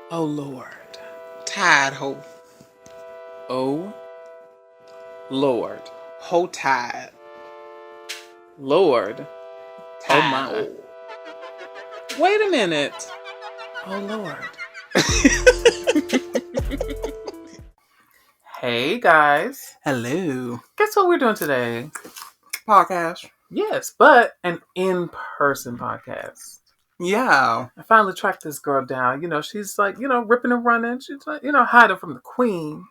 Oh Lord. Tide ho. Oh Lord. Ho tide. Lord. Oh Tide. my. Wait a minute. Oh Lord. Hey guys. Hello. Guess what we're doing today? Podcast. Yes, but an in-person podcast. Yeah. I finally tracked this girl down. She's like, ripping and running. She's like, hiding from the queen.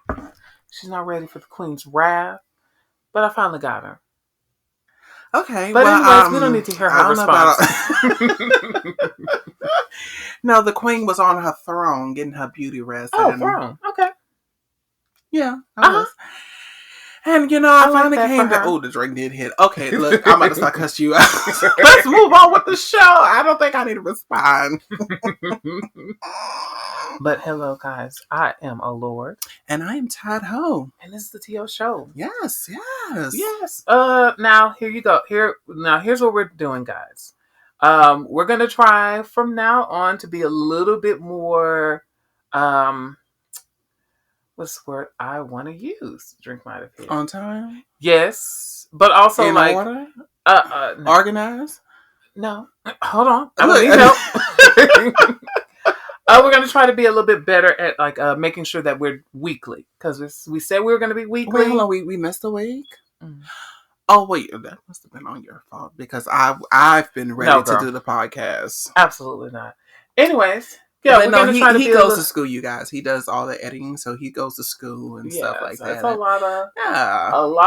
She's not ready for the queen's wrath. But I finally got her. Okay. But well, anyways, we don't need to hear her I don't response. No, the queen was on her throne getting her beauty rest. Throne. Okay. Yeah, I was. And I finally like came to. Oh, the drink did hit. Okay, look, I'm about to start cussing you out. Let's move on with the show. I don't think I need to respond. But hello, guys. I am a Lord. And I am Todd Ho. And this is the T.O. Show. Yes. Yes. Now, here you go. Here's what we're doing, guys. We're going to try from now on to be a little bit more, what's the word I want to use? Drink might have hit. On time? Yes. But also in order? No. Organized? No. Hold on. I don't need help. We're going to try to be a little bit better at making sure that we're weekly. Because we said we were going to be weekly. Wait, hold on. We missed a week? Mm. Oh, wait. That must have been on your fault. Because I've been ready to do the podcast. Absolutely not. Anyways. Yeah, we're going to try to he goes to school, you guys. He does all the editing, so he goes to school and stuff like that. It's a lot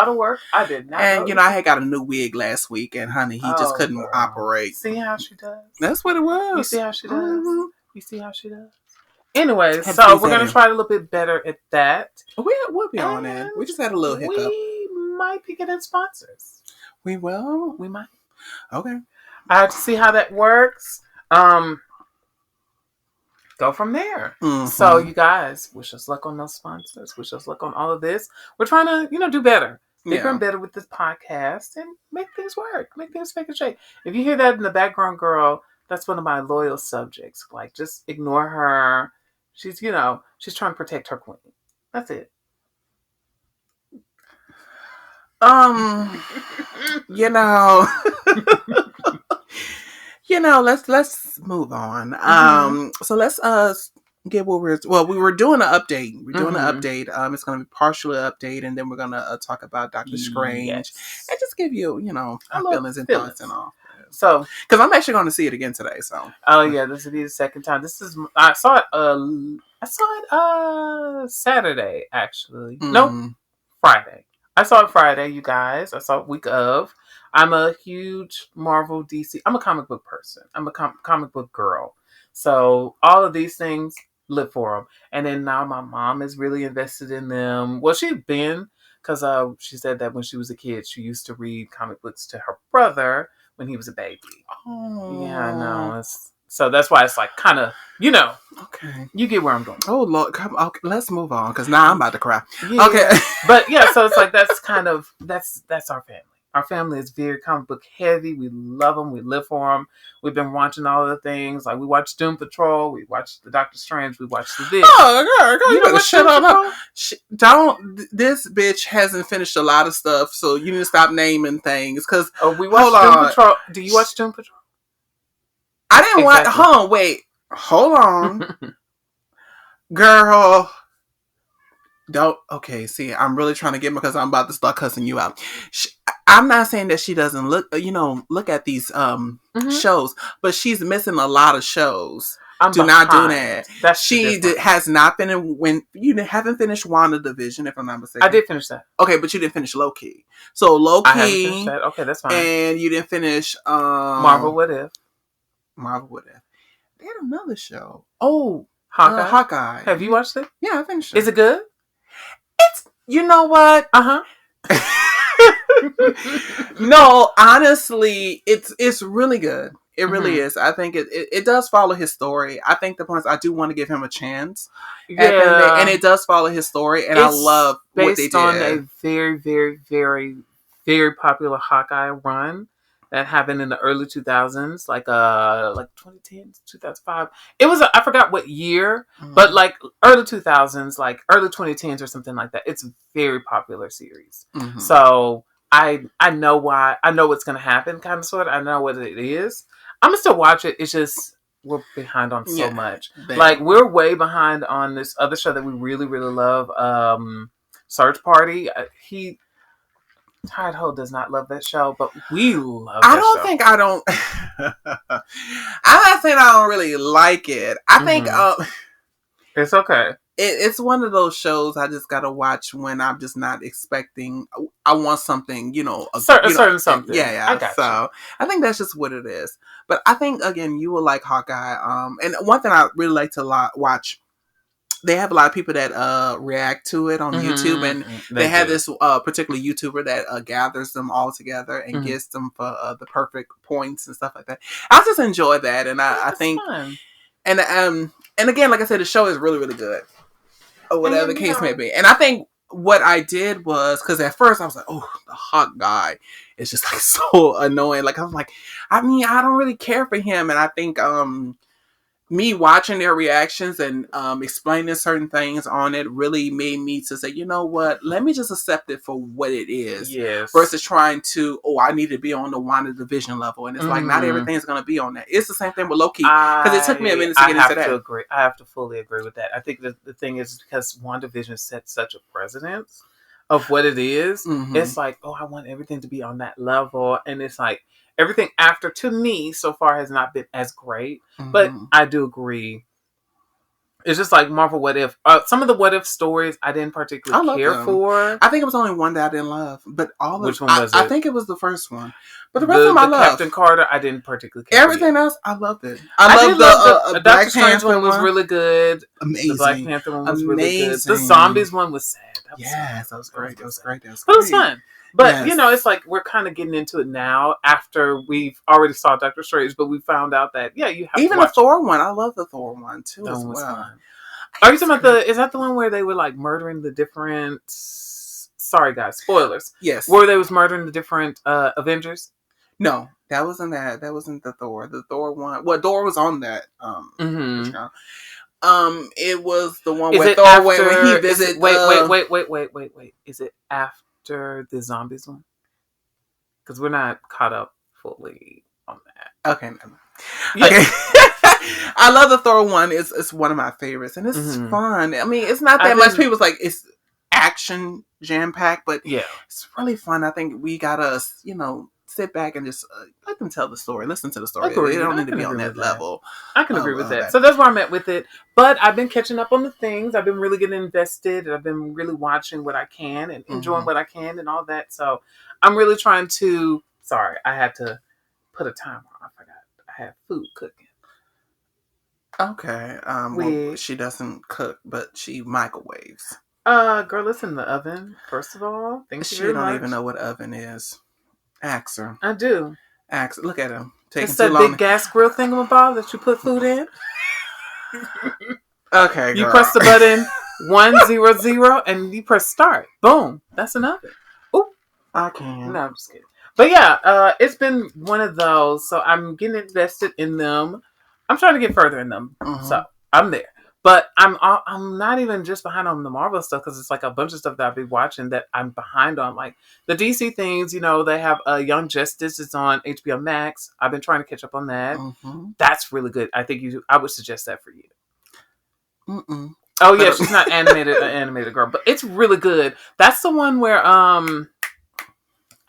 of work. I did not. And I had got a new wig last week, and honey, he just couldn't operate. See how she does. That's what it was. You see how she does. Mm-hmm. You see how she does. Anyways, so we're going to try a little bit better at that. We'll be on it. We just had a little hiccup. We might be getting sponsors. We will. We might. Okay. I have to see how that works. Go from there. Mm-hmm. So you guys, wish us luck on those sponsors. Wish us luck on all of this. We're trying to, do better. Bigger and better with this podcast and make things work. Make things take a shape. If you hear that in the background, girl, that's one of my loyal subjects. Like, just ignore her. She's, she's trying to protect her queen. That's it. Let's move on. Mm-hmm. So let's get what we were doing an update. We're doing an update. It's going to be partially an update, and then we're going to talk about Doctor Strange and just give you, our feelings and thoughts and all. So, because I'm actually going to see it again today. So, this will be the second time. I saw it Saturday actually. Mm-hmm. Nope, Friday. I saw it Friday, you guys. I saw it week of. I'm a huge Marvel, DC. I'm a comic book person. I'm a comic book girl. So all of these things, live for them. And then now my mom is really invested in them. Well, she's been, because she said that when she was a kid, she used to read comic books to her brother when he was a baby. Oh. Yeah, I know. So that's why it's like kind of, Okay. You get where I'm going. Oh, Lord. Come on. Okay, let's move on because now I'm about to cry. Yeah. Okay. But yeah, so it's like that's our family. Our family is very comic book heavy. We love them. We live for them. We've been watching all of the things. Like, we watched Doom Patrol. We watched the Doctor Strange. We watched the This. Oh, girl, you better shut up. This bitch hasn't finished a lot of stuff, so you need to stop naming things. Because we watched Doom Patrol. Do you watch Doom Patrol? I didn't watch. Hold on, wait. Hold on. Girl. Don't. Okay, see, I'm really trying to get because I'm about to start cussing you out. I'm not saying that she doesn't look at these shows, but she's missing a lot of shows. Do not do that. Has not been when you haven't finished WandaVision, if I'm not mistaken. I did finish that. Okay, but you didn't finish Loki. So Loki. I haven't finished that. Okay, that's fine. And you didn't finish Marvel What If. They had another show. Oh, Hawkeye. Have you watched it? Yeah, I finished it. Is it good? It's, you know what? No, honestly, it's really good. It really is. I think it does follow his story. I think the points I do want to give him a chance. Yeah. And it does follow his story, and I love what they did. Based on a very, very, very, very popular Hawkeye run. that happened in the early 2000s, like 2010, 2005. It was I forgot what year, but like early 2000s, like early 2010s or something like that. It's a very popular series. So I know why. I know what's going to happen, kind of sort of. I know what it is. I'm gonna still watch it. It's just we're behind on so much. Like we're way behind on this other show that we really really love. Search Party. Tide Ho does not love that show, but we love that show. I don't think I don't. I'm not saying I don't really like it. I think it's okay. It's one of those shows I just gotta watch when I'm just not expecting. I want something, certain something. Yeah. I got you. I think that's just what it is. But I think again, you will like Hawkeye. And one thing I really like to watch. They have a lot of people that react to it on YouTube, and they have this particular YouTuber that gathers them all together and gives them the perfect points and stuff like that. I just enjoy that, and I think, fun. And again, like I said, the show is really really good, or whatever the case may be. And I think what I did was because at first I was like, oh, the Hawk guy is just like so annoying. Like I'm like, I mean, I don't really care for him, and I think me watching their reactions and explaining certain things on it really made me to say, you know what, let me just accept it for what it is. Yes. Versus trying to, I need to be on the WandaVision level. And it's like, not everything's going to be on that. It's the same thing with Loki. Because it took me a minute to get into that. I have to fully agree with that. I think the thing is because WandaVision set such a precedence of what it is. It's like, I want everything to be on that level. And it's like, everything after, to me, so far has not been as great. But I do agree. It's just like Marvel What If. Some of the What If stories I didn't particularly care for. I think it was only one that I didn't love. But which one was it? I think it was the first one. But the rest of them I loved. Captain Carter, I didn't particularly care Everything else, I loved it. I loved the Doctor Strange one was really good. Amazing. The Black Panther one was really good. The Zombies one was sad. That was great. That was great. But it was fun. But, it's like we're kind of getting into it now after we've already saw Doctor Strange, but we found out that, you have even to watch the Thor one. I love the Thor one, too, that as one was well. Fun. Are you talking about is that the one where they were, like, murdering the different, sorry, guys, spoilers. Yes. Where they was murdering the different Avengers? No, that wasn't that. That wasn't the Thor. The Thor one, Thor was on that. It was the one where Thor went when he visited. Wait. Is it after the Zombies one? Because we're not caught up fully on that. Okay. Okay. I love the Thor one. It's one of my favorites, and it's fun. I mean, it's not that much. People's like it's action jam packed, but it's really fun. I think we gotta sit back and just let them tell the story, listen to the story. They don't need to be on that level. I can agree with that. So that's where I'm at with it. But I've been catching up on the things. I've been really getting invested. I've been really watching what I can and enjoying what I can and all that. So I'm really trying to. Sorry, I had to put a timer on. I forgot. I had food cooking. Okay. Well, she doesn't cook, but she microwaves. Girl, it's in the oven. First of all, she don't even know what oven is. Ask her. I do. Ask. Look at him. It's that big gas grill thingamabob that you put food in. Okay, girl. You press the button 100 and you press start. Boom. That's an oven. Oop. I can't. No, I'm just kidding. But yeah, it's been one of those. So I'm getting invested in them. I'm trying to get further in them. So I'm there. But I'm not even just behind on the Marvel stuff because it's like a bunch of stuff that I've been watching that I'm behind on. Like the DC things, they have Young Justice. It's on HBO Max. I've been trying to catch up on that. That's really good. I think I would suggest that for you. Oh yeah, she's not an animated girl, but it's really good. That's the one where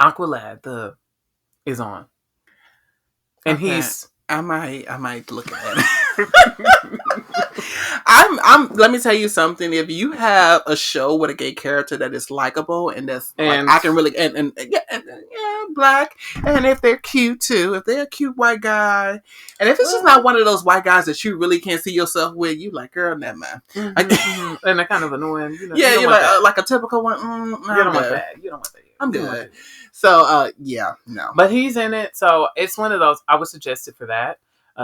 Aqualad is on, and he's. I might look at it. Let me tell you something. If you have a show with a gay character that is likable and that's like I can really and black, and if they're cute too, if they're a cute white guy, and if it's just not one of those white guys that you really can't see yourself with, you like, girl, never mind. And they're kind of annoying. You're like a typical one. You don't want that. I'm good. So, no. But he's in it, so it's one of those. I would suggest it for that.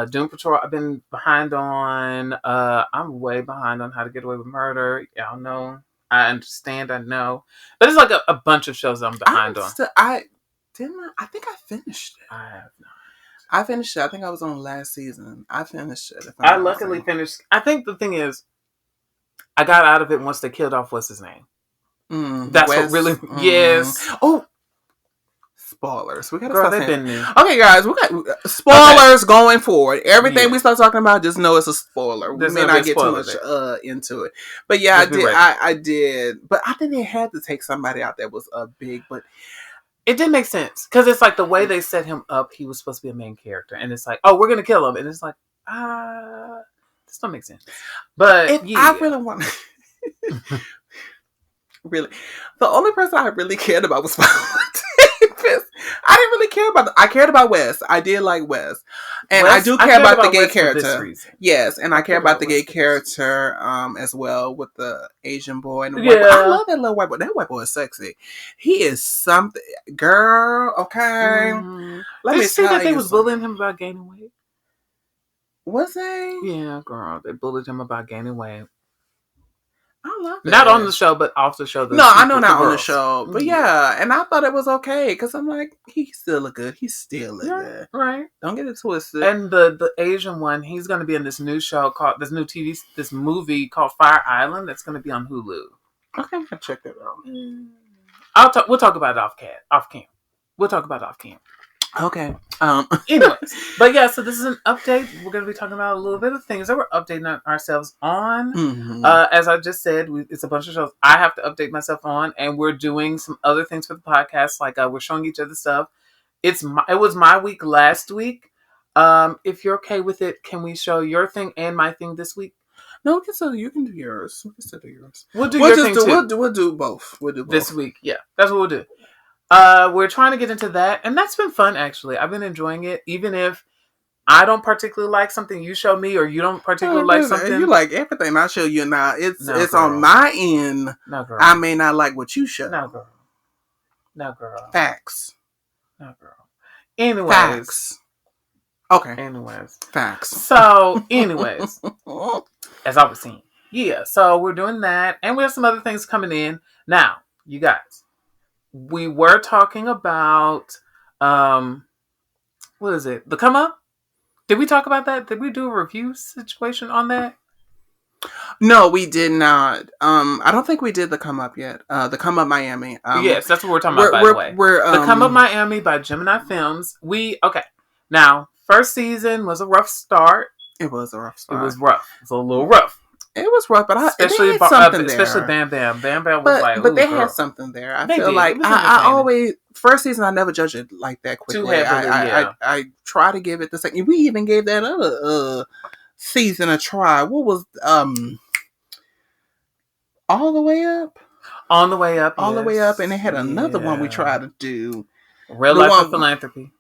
Doom Patrol, I've been behind on. I'm way behind on How to Get Away with Murder. Y'all know. I understand. I know. But it's like a bunch of shows I'm behind on. Didn't I? I think I finished it. I have not. I finished it. I think I was on last season. I finished it. I luckily finished. I think the thing is, I got out of it once they killed off what's his name. That's Wes, what really. Yes. Oh. Spoilers. We gotta Girl, start saying. Okay, guys, we got spoilers going forward. Everything we start talking about, just know it's a spoiler. We may not get too much into it, but yeah, I did. I did, but I think they had to take somebody out that was big, but it didn't make sense because it's like the way they set him up. He was supposed to be a main character, and it's like, oh, we're gonna kill him, and it's like, this don't make sense. But I really want. Really, the only person I really cared about was I didn't really care about. I cared about Wes. I did like Wes, and I do care about the gay character. Yes, and I care about the gay character as well with the Asian boy. And white boy. I love that little white boy. That white boy is sexy. He is something, girl. Okay, let me see that they was bullying him about gaining weight. Was they? Yeah, girl. They bullied him about gaining weight. I love it. Not on the show, but off the show. No, I know not on the show. But yeah, and I thought it was okay because I'm like, he still look good. He still look good. Right. Don't get it twisted. And the Asian one, he's going to be in this new show called, this movie called Fire Island that's going to be on Hulu. Okay, I'll check that out. We'll talk about it off cam. We'll talk about it off cam. Okay. Anyways, but yeah, so this is an update. We're going to be talking about a little bit of things that we're updating ourselves on. Mm-hmm. As I just said, it's a bunch of shows I have to update myself on, and we're doing some other things for the podcast. Like we're showing each other stuff. It was my week last week. If you're okay with it, can we show your thing and my thing this week? No, you can do yours. We can still do yours. We'll do your thing too. We'll do both. We'll do both this week. Yeah, that's what we'll do. We're trying to get into that, and that's been fun, actually. I've been enjoying it, even if I don't particularly like something you show me, or you don't particularly like something. You like everything I show you now. It's on my end. No, girl. I may not like what you show. No, girl. No, girl. Facts. No, girl. Anyways. Facts. Okay. Anyways. Facts. So, anyways. As I was saying. Yeah, so we're doing that, and we have some other things coming in. Now, you guys. We were talking about, what is it? The Come Up? Did we talk about that? Did we do a review situation on that? No, we did not. I don't think we did the Come Up yet. The Come Up Miami. Yes, that's what we're talking about, by the way. The Come Up Miami by Gemini Films. Okay. Now, first season was a rough start. It was a rough start. It was rough. It was a little rough. It was rough, but especially Bam Bam. Bam Bam was but they had something there. I feel like I always first season I never judge it like that quickly. Too heavily, I try to give it the second. We even gave that other season a try. What was All the Way Up? On the Way Up. All the Way Up, and they had another one we tried to do. Real Life of Philanthropy.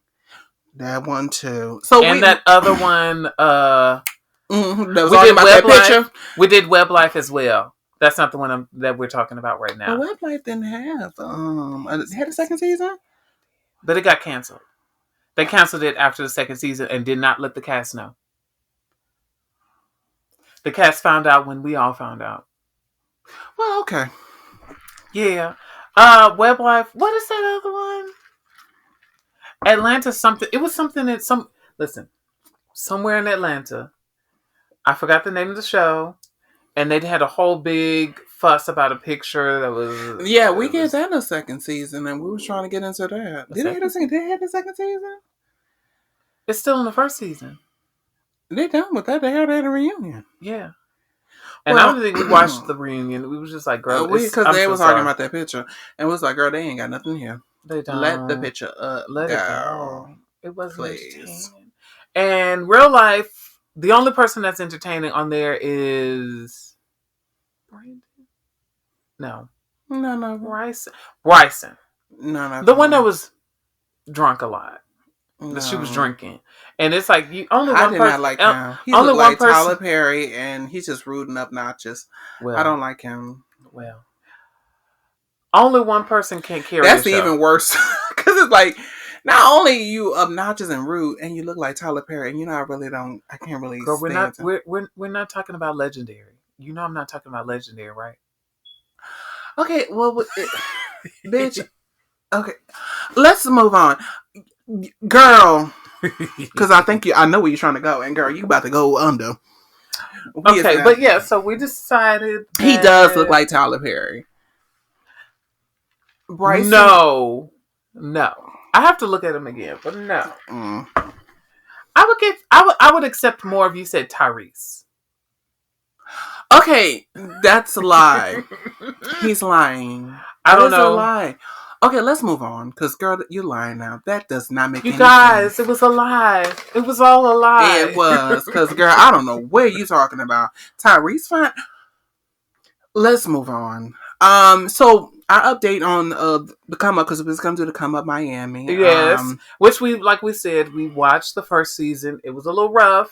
That one too. That other one. Mm-hmm. That was we did about Web that picture. We did Web Life as well. That's not the one that we're talking about right now. But Web Life didn't have it had a second season, but it got canceled. They canceled it after the second season and did not let the cast know. The cast found out when we all found out. Well, okay, yeah. Web Life. What is that other one? Atlanta something. It was something that somewhere in Atlanta. I forgot the name of the show, and they had a whole big fuss about a picture that was... Yeah, we gave that a second season, and we were trying to get into that. Did they have the second season? It's still in the first season. They done with that. They had a reunion. Yeah. And I don't think we watched the reunion. We was just like, girl... Because they was talking about that picture, and was like, girl, they ain't got nothing here. They don't. Let the picture up. Let it go. It wasn't entertaining. And Real Life... The only person that's entertaining on there is Brandon. No. Bryson. No. The one that was drunk a lot. No. That she was drinking, and it's like you only one person. I did not like him. He only looked like Tyler Perry, and he's just rude and obnoxious. Well, I don't like him. Well, only one person can carry. That's even worse because it's like. Not only you obnoxious and rude, and you look like Tyler Perry, and I can't really. Girl, we're not talking about Legendary. You know, I'm not talking about Legendary, right? Okay, well, bitch. Okay, Let's move on, girl. Because I know where you're trying to go, and girl, you about to go under. Okay, but yeah, so we decided that he does look like Tyler Perry. Bryson? No. I have to look at him again, but no. I would accept more if you said Tyrese. Okay, that's a lie. He's lying. I don't know. A lie. Okay, let's move on. Because, girl, you're lying now. That does not make any sense. You guys, it was a lie. It was all a lie. It was. Because, girl, I don't know what you're talking about. Tyrese, fine. Let's move on. So our update on the come up, because it's come to the come up Miami. Yes, which like we said, we watched the first season. It was a little rough.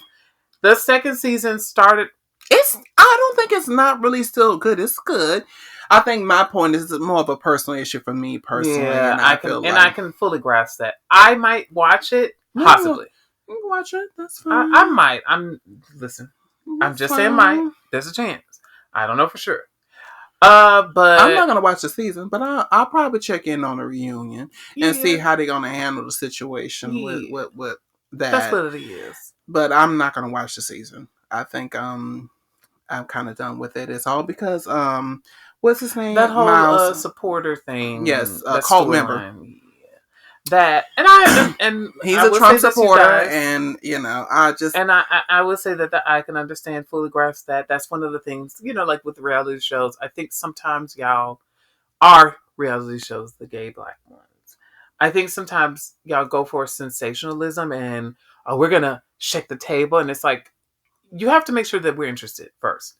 The second season started. I don't think it's not really still good. It's good. I think my point is more of a personal issue for me personally. Yeah, and I can fully grasp that. I might watch it, possibly. You can watch it. That's fine. I might. Listen. I'm just saying might. There's a chance. I don't know for sure. But I'm not gonna watch the season, but I'll probably check in on the reunion and see how they're gonna handle the situation with that. That's what it is. But I'm not gonna watch the season. I think I'm kind of done with it. It's all because what's his name? That whole supporter thing. Yes, cult member. Yeah. That and he's a Trump supporter, and I would say that I can understand, fully grasp that. That's one of the things, like with reality shows. I think sometimes y'all are reality shows, the gay black ones. I think sometimes y'all go for sensationalism and we're gonna shake the table, and it's like you have to make sure that we're interested first.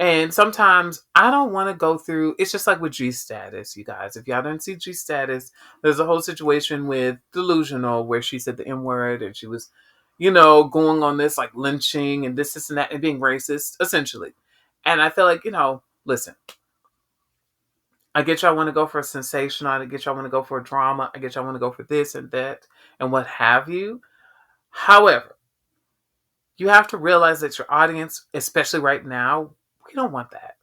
And sometimes I don't want to go through. It's just like with G Status, you guys. If y'all didn't see G Status, there's a whole situation with Delusional where she said the N word and she was, going on this like lynching and this and that and being racist, essentially. And I feel like, listen, I get y'all want to go for a sensation. I get y'all want to go for a drama. I get y'all want to go for this and that and what have you. However, you have to realize that your audience, especially right now, we don't want that.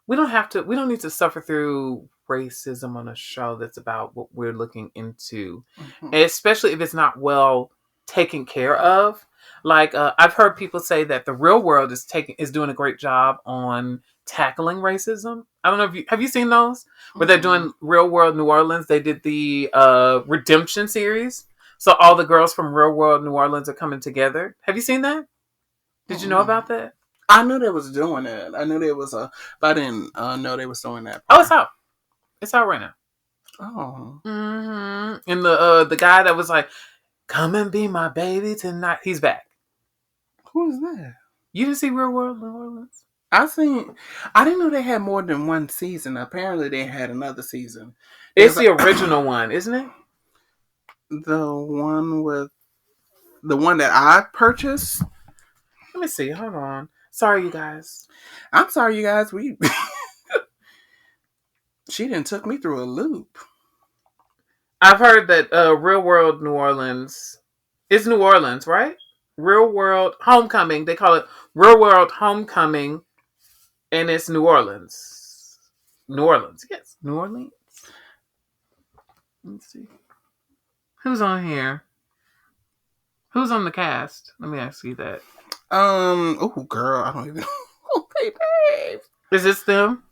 We don't need to suffer through racism on a show that's about what we're looking into. Mm-hmm. And especially if it's not well taken care of. Like I've heard people say that the Real World is doing a great job on tackling racism. I don't know have you seen those? Where they're doing Real World New Orleans. They did the Redemption series. So all the girls from Real World New Orleans are coming together. Have you seen that? Did you know about that? I knew they was doing it. I knew there was but I didn't know they was doing that. Oh, it's out. It's out right now. Oh. Mm-hmm. And the guy that was like, "Come and be my baby tonight," he's back. Who is that? You didn't see Real World New Orleans? I didn't know they had more than one season. Apparently, they had another season. It's the original one, isn't it? The one that I purchased. Let me see. Hold on. Sorry, you guys. I'm sorry, you guys. She done took me through a loop. I've heard that Real World New Orleans is New Orleans, right? Real World Homecoming. They call it Real World Homecoming, and it's New Orleans. New Orleans, yes, New Orleans. Let's see. Who's on here? Who's on the cast? Let me ask you that. Oh, girl, I don't even know. Okay, babe. Is this them?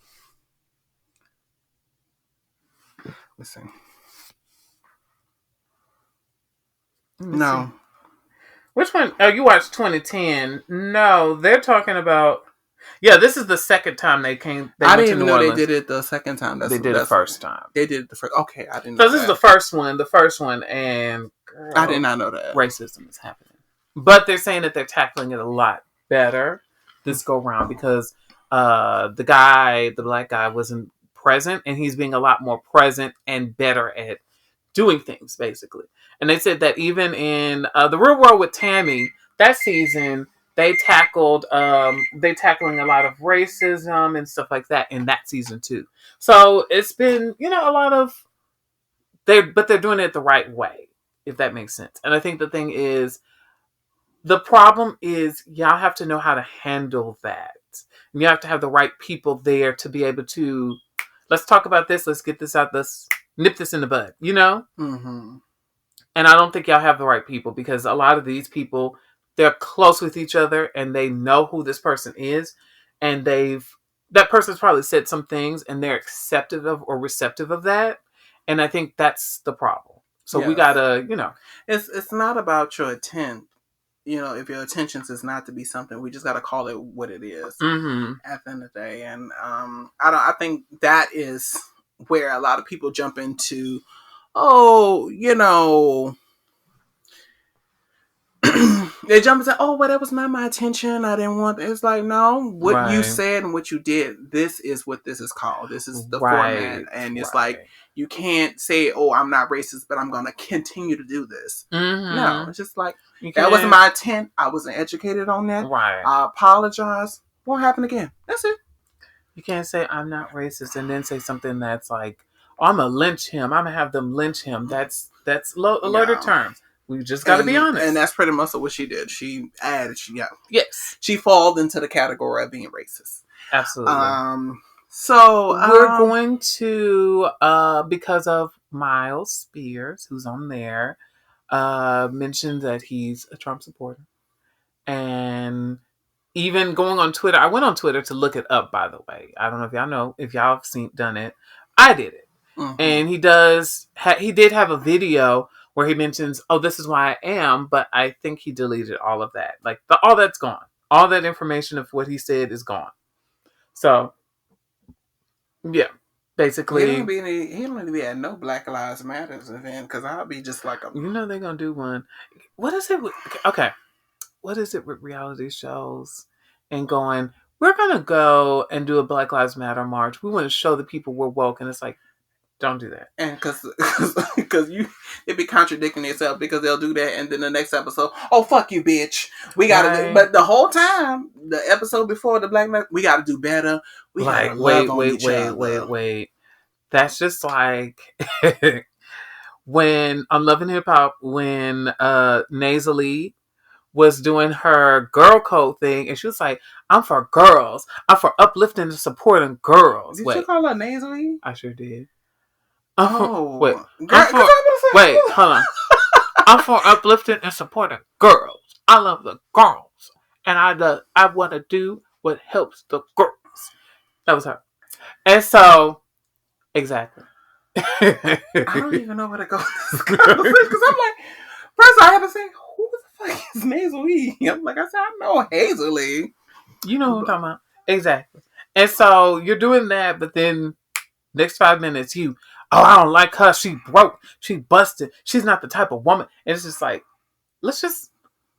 Listen. No. See. Which one? Oh, you watched 2010. No, they're talking about... Yeah, this is the second time they came. I didn't even know they did it the second time. They did it the first time. They did it the first... Okay, I didn't know that. So this is the first one, and... Girl, I did not know that. Racism is happening. But they're saying that they're tackling it a lot better this go round because the black guy wasn't present, and he's being a lot more present and better at doing things, basically. And they said that even in the Real World with Tammy, that season, they tackling a lot of racism and stuff like that in that season too. So it's been, a lot of but they're doing it the right way, if that makes sense. And I think the thing is, the problem is y'all have to know how to handle that. You have to have the right people there to be able to, let's talk about this. Let's get this out. Let's nip this in the bud, you know? Mm-hmm. And I don't think y'all have the right people, because a lot of these people, they're close with each other and they know who this person is, and that person's probably said some things and they're acceptive of or receptive of that. And I think that's the problem. So we gotta, it's not about your intent. If your intentions is not to be something, we just got to call it what it is at the end of the day. And I think that is where a lot of people jump into, they jump and say, oh, well, that was not my intention. I didn't want it. It's like, no, what you said and what you did, this is what this is called. This is the format. And it's like, you can't say, oh, I'm not racist, but I'm going to continue to do this. No, it's just like, that wasn't my intent. I wasn't educated on that. Right. I apologize. Won't happen again. That's it. You can't say I'm not racist and then say something that's like, oh, I'm going to lynch him. I'm going to have them lynch him. That's loaded terms. We just got to be honest. And that's pretty much what she did. She added, yes. She falls into the category of being racist. Absolutely. So we're going to, because of Miles Spears, who's on there, mentioned that he's a Trump supporter. And even going on Twitter, I went on Twitter to look it up, by the way. I don't know if y'all know, if y'all have done it. I did it. Mm-hmm. And he did have a video where he mentions, oh, this is why I am, but I think he deleted all of that. Like, all that's gone. All that information of what he said is gone. So, yeah. Basically, he don't need to be at no Black Lives Matters event, because I'll be just like they're gonna do one. What is it? Okay, what is it with reality shows and going, we're gonna go and do a Black Lives Matter march. We want to show the people we're woke, and it's like, don't do that. And because it be contradicting itself, because they'll do that, and then the next episode, oh, fuck you, bitch. We gotta but the whole time, the episode before the Black Matter, we gotta do better. We gotta love on each other. Wait. That's just like when on Love and Hip Hop, when Nasally was doing her girl code thing, and she was like, I'm for girls. I'm for uplifting and supporting girls. Did you call her Nasally? I sure did. Oh. Wait, hold on. I'm for uplifting and supporting girls. I love the girls. And I want to do what helps the girls. That was her. And so, exactly. I don't even know where to go with this conversation, because I'm like, first I have to say, who the fuck is Nasally? I'm like, I said, I know Hazily. You know what I'm talking about. Exactly. And so you're doing that, but then next 5 minutes, I don't like her. She broke. She busted. She's not the type of woman. And it's just like,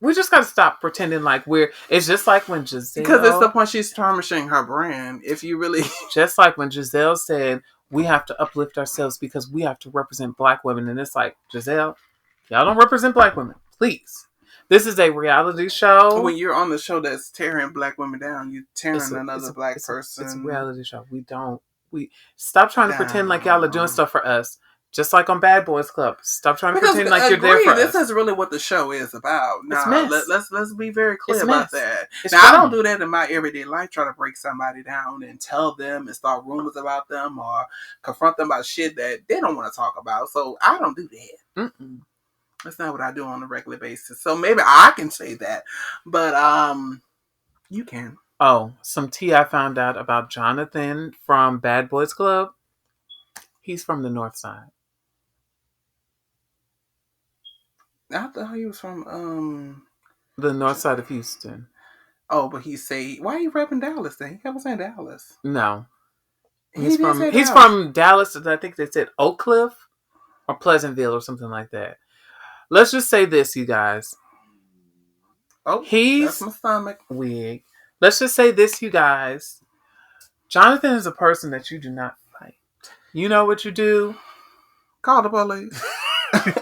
we just got to stop pretending like it's just like when Giselle. Because it's the point she's tarnishing her brand. If you really. Just like when Giselle said, we have to uplift ourselves because we have to represent Black women. And it's like, Giselle, y'all don't represent Black women. Please. This is a reality show. When you're on the show that's tearing Black women down, you're tearing another Black person. It's a reality show. We stop trying to pretend like y'all are doing stuff for us. Just like on Bad Boys Club. Stop trying to pretend like you're there for us. This is really what the show is about. Now, let's be very clear about that. I don't do that in my everyday life, try to break somebody down and tell them and start rumors about them or confront them about shit that they don't want to talk about. So I don't do that. Mm-mm. That's not what I do on a regular basis. So maybe I can say that. But you can. Oh, some tea I found out about Jonathan from Bad Boys Club. He's from the North Side. I thought he was from the North Side of Houston. Oh, but why are you repping Dallas then? He kept saying Dallas. No. He's from Dallas. I think they said Oak Cliff or Pleasantville or something like that. Let's just say this, you guys. Oh, that's my stomach. Wig. Let's just say this, you guys. Jonathan is a person that you do not fight. You know what you do? Call the police.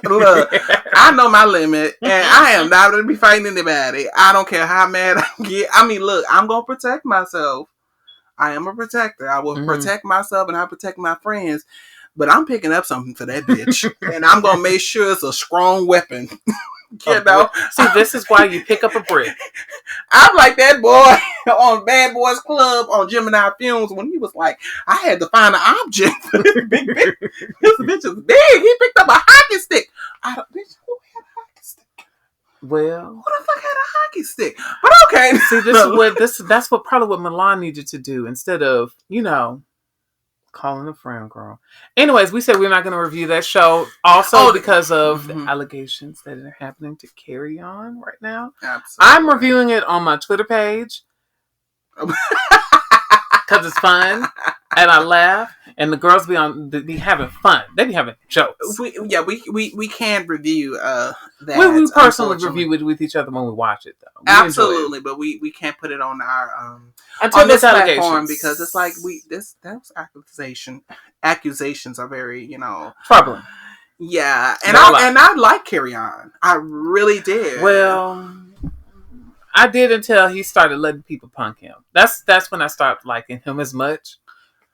Look, I know my limit, and I am not going to be fighting anybody. I don't care how mad I get. I mean, look, I'm going to protect myself. I am a protector. I will protect myself, and I protect my friends. But I'm picking up something for that bitch, and I'm going to make sure it's a strong weapon. You know? See, this is why you pick up a brick. I'm like that boy on Bad Boys Club on Gemini Films when he was like, I had to find an object. This bitch is big. He picked up a hockey stick. Bitch, who had a hockey stick? Well, who the fuck had a hockey stick? But okay. See, that's what probably what Milan needed to do instead of, calling a friend, girl. Anyways, we said we're not going to review that show also because of the allegations that are happening to Carry On right now. Absolutely. I'm reviewing it on my Twitter page because it's fun and I laugh and the girls be having fun. They be having jokes. We can review that. We personally review it with each other when we watch it, though. Absolutely, but we can't put it on our on this platform because it's like those accusations are very troubling. Yeah, and I like Carry On. I really did. Well, I did until he started letting people punk him. That's when I started liking him as much.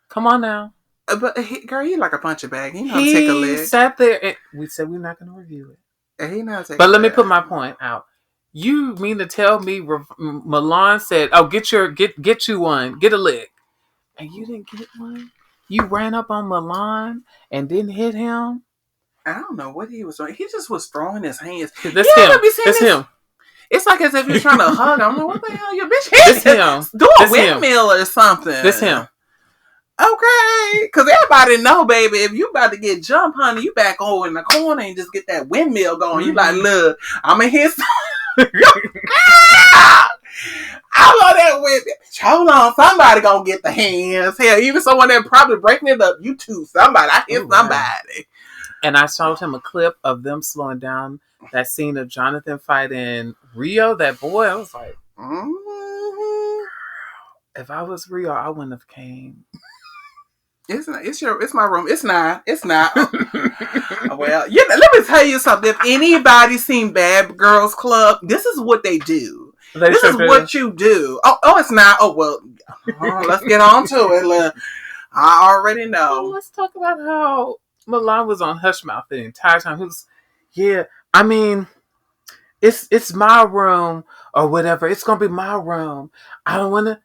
Come on now. But he like a punch bag. He take a leg. He sat there and we said we're not going to review it. But let me put my point out. You mean to tell me Milan said, "Oh, get you one, get a lick," and you didn't get one? You ran up on Milan and didn't hit him? I don't know what he was doing. He just was throwing his hands. That's him. It's like as if you're trying to hug him. I'm like, what the hell, your bitch hit? This him. Do a windmill or something. This him. Okay, because everybody know, baby, if you about to get jumped, honey, you back over in the corner and just get that windmill going. Mm-hmm. You like, look, I'm going to hit some. I love that windmill. Hold on, somebody going to get the hands. Hell, even someone that probably breaking it up, you too, somebody. I hit somebody. Wow. And I showed him a clip of them slowing down that scene of Jonathan fighting Rio, that boy. I was like, if I was Rio, I wouldn't have came. It's my room. It's not. Well, let me tell you something. If anybody seen Bad Girls Club, this is what they do. This is what you do. Oh, it's not. Oh, well, let's get on to it. I already know. Well, let's talk about how Milan was on hush mouth the entire time. He was, I mean, it's my room or whatever. It's gonna be my room. I don't wanna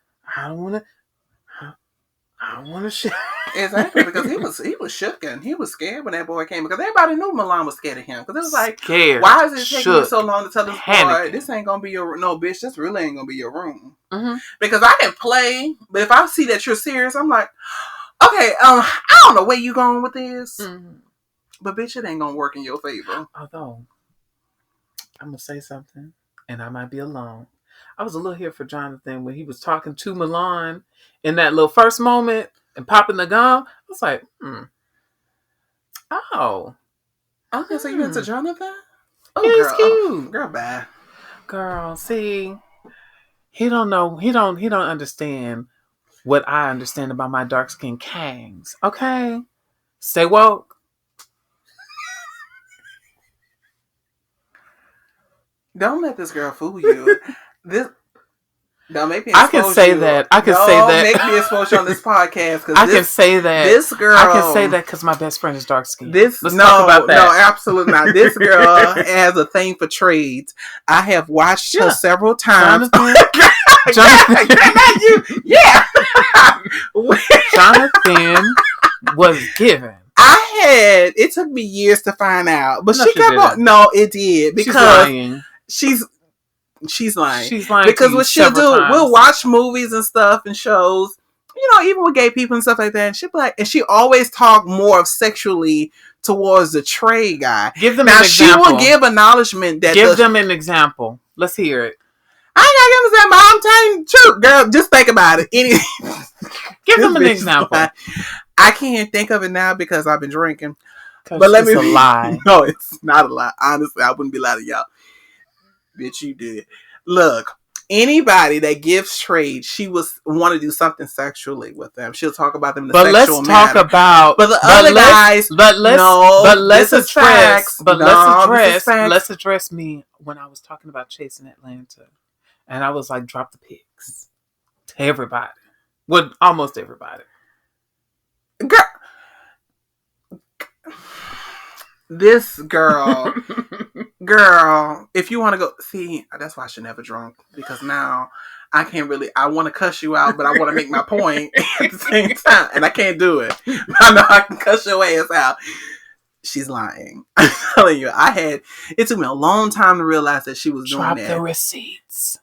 shit. Exactly, because he was shooken. He was scared when that boy came because everybody knew Milan was scared of him. Because it was like, why is it taking you so long to tell this boy this ain't gonna be your bitch? This really ain't gonna be your room. Mm-hmm. Because I can play, but if I see that you're serious, I'm like, okay, I don't know where you going with this, but bitch, it ain't gonna work in your favor. Although I'm gonna say something, and I might be alone. I was a little here for Jonathan when he was talking to Milan in that little first moment and popping the gum. I was like, oh. Okay, so you into Jonathan? Oh, yeah, he's cute. Girl, bye. Girl, see, he don't know. He don't understand what I understand about my dark skinned kangs. Okay, stay woke. Don't let this girl fool you. Don't make me. I can say that. Don't make me expose you on this podcast. Can say that. This girl. I can say that because my best friend is dark skinned. Let's talk about that. No, absolutely not. This girl has a thing for trades. I have watched her several times. Jonathan. Not you. Yeah. Jonathan was given. It took me years to find out, but she kept on. No, it did because she's lying. She's lying because what she'll do, we'll watch movies and stuff and shows, even with gay people and stuff like that. And she'll be like, and she always talk more sexually towards the trade guy. Give them an example. She will give acknowledgement that. Give them an example. Let's hear it. I ain't gotta give them an example. I'm telling you the truth, girl. Just think about it. Give them an example. I can't think of it now because I've been drinking. But it's a lie. No, it's not a lie. Honestly, I wouldn't be lying to y'all. Bitch, you did. Look, anybody that gives trade, she want to do something sexually with them. She'll talk about them in a sexual manner. But let's talk about. But the other guys. Let's address me when I was talking about Chasing Atlanta, and I was like, drop the pics to everybody. Well, almost everybody. Girl, this girl Girl, if you want to go, see, that's why I should never drunk, because now I can't really, I want to cuss you out, but I want to make my point at the same time, and I can't do it. I know I can cuss your ass out. She's lying. I'm telling you, it took me a long time to realize that she was doing that. Drop the receipts.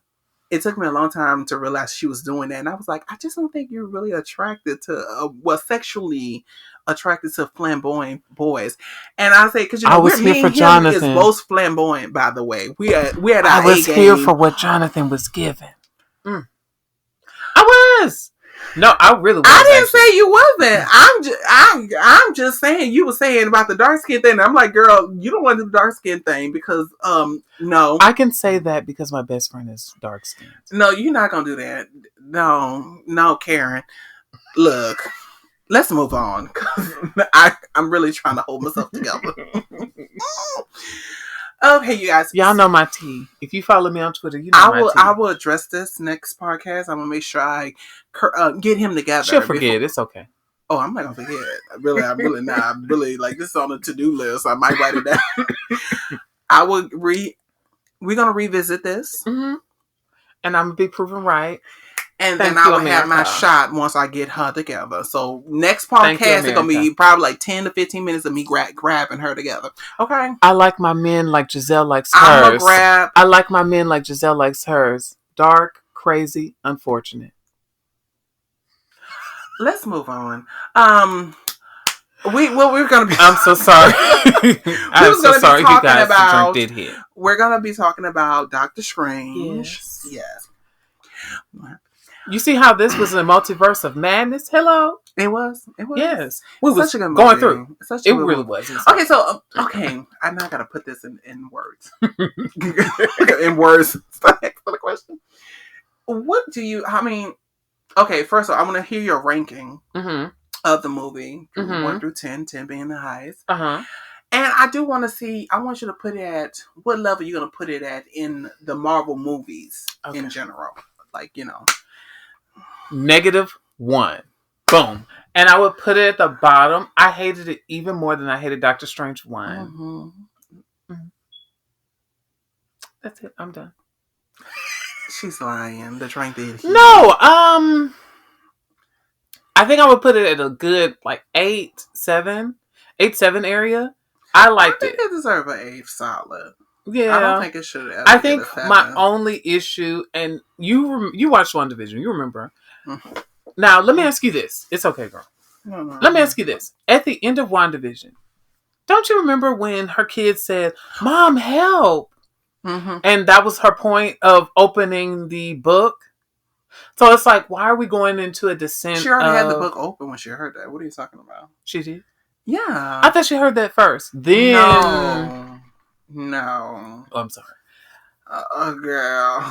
It took me a long time to realize she was doing that, and I was like, I just don't think you're really attracted to, sexually attracted to flamboyant boys. And I say, because I was here for Jonathan. Is most flamboyant, by the way. We had our I was here for what Jonathan was given. I was. No, I really was. I didn't say you wasn't. I'm just saying you were saying about the dark skin thing. I'm like, girl, you don't want to do the dark skin thing because no. I can say that because my best friend is dark skinned. No, you're not gonna do that. No, Karen. Look, let's move on. I'm really trying to hold myself together. Okay, you guys. Y'all know my tea. If you follow me on Twitter, you know my tea. I will address this next podcast. I'm gonna make sure I get him together. She'll forget. It's okay. Oh, I'm not gonna forget. I'm really not. I'm really like, this is on the to-do list. I might write it down. I will we're gonna revisit this. Mm-hmm. And I'm gonna be proven right. And then I will have my shot once I get her together. So next podcast is going to be probably like 10 to 15 minutes of me grabbing her together. Okay? I like my men like Giselle likes hers. I like my men like Giselle likes hers. Dark, crazy, unfortunate. Let's move on. We're going to be... I'm so sorry. I'm so sorry you guys the drink did hit. We're going to be talking about Doctor Strange. Yes. You see how this was a multiverse of madness? Hello? It was. Yes. We was going through. It really was. Okay, so, I now got to put this in words. In words. For the question. What do you, okay, first of all, I want to hear your ranking of the movie. 1 through 10, 10 being the highest. Uh-huh. And I do want to see, I want you to put it at, what level you're going to put it at in the Marvel movies in general. Like, -1. Boom. And I would put it at the bottom. I hated it even more than I hated Doctor Strange 1. That's it. I'm done. She's lying. The drink did. No. I think I would put it at a good 8-7 area. I liked it. I think it deserved an 8 solid. Yeah, I don't think it should. I think my only issue, and you watched WandaVision, you remember. Mm-hmm. Now let me ask you this. It's okay, girl. No. Let me ask you this. At the end of WandaVision, don't you remember when her kids said, "Mom, help"? Mm-hmm. And that was her point of opening the book. So it's like, why are we going into a descent? She already had the book open when she heard that. What are you talking about? She did? Yeah. I thought she heard that first. Then... No. Oh, I'm sorry. Girl.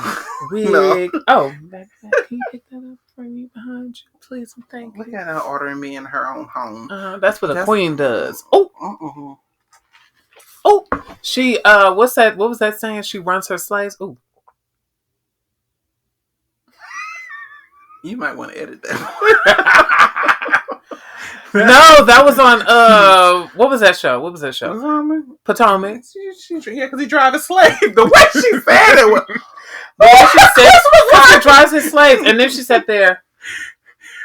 Wig. No. Oh, can you pick that up for me behind you, please? Thank you. Look at her ordering me in her own home. That's what a queen does. Oh. Oh. She, what's that? What was that saying? She runs her slaves. Ooh. You might want to edit that. No, that was on, what was that show? Potomac. Yeah, because he drives a slave. The way she said it was... The way she said because he drives his slaves. And then she sat there.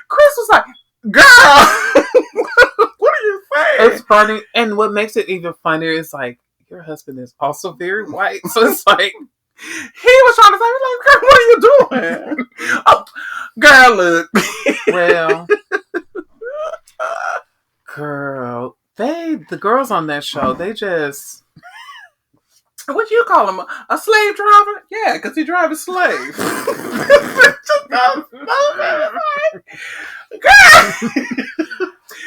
Chris was like, girl, what are you saying? It's funny. And what makes it even funnier is like, your husband is also very white. So it's like... He was trying to say, like, girl, what are you doing? Oh, girl, look. Well... Girl, the girls on that show, they just... What you call him? A slave driver? Yeah, because he drives a slave.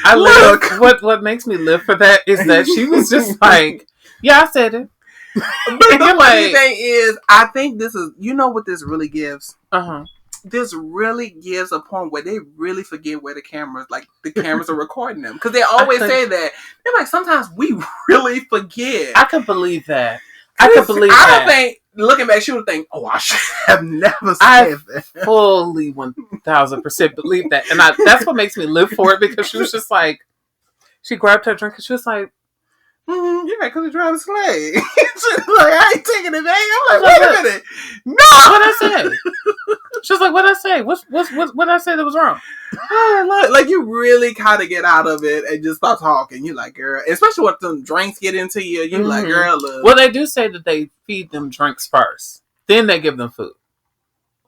I live. What makes me live for that is that she was just like, yeah, I said it. But the funny thing is, I think this is, you know what this really gives? This really gives a point where they really forget where the cameras are recording them. Because they always say that. They're like, sometimes we really forget. I can believe that. I don't think, looking back, she would think, oh, I should have never said that. I fully 1000% believe that. And that's what makes me live for it, because she was just like, she grabbed her drink and she was like, You're right, because he drives a sleigh. Like, I ain't taking it back. I'm like, wait a minute. No! What'd I say? She's like, what'd I say? What did I say that was wrong? Like, you really kind of get out of it and just start talking. You're like, girl, especially when some drinks get into you, you like, girl, look. Well, they do say that they feed them drinks first. Then they give them food.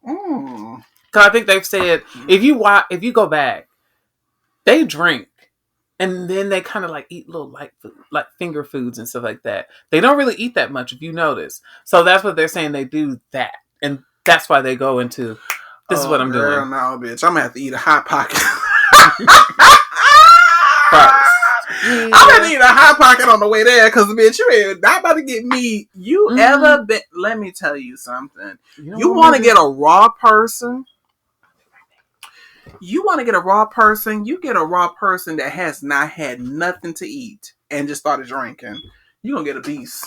Because I think they've said, if you go back, they drink. And then they kind of like eat little light food, like finger foods and stuff like that. They don't really eat that much, if you notice. So that's what they're saying. They do that. And that's why they go into, this is what I'm doing. No, bitch. I'm going to have to eat a Hot Pocket. I'm going to eat a Hot Pocket on the way there because, bitch, you ain't not about to get me. You ever been, let me tell you something. You want to get a raw person? You want to get a raw person, you get a raw person that has not had nothing to eat and just started drinking. You're going to get a beast.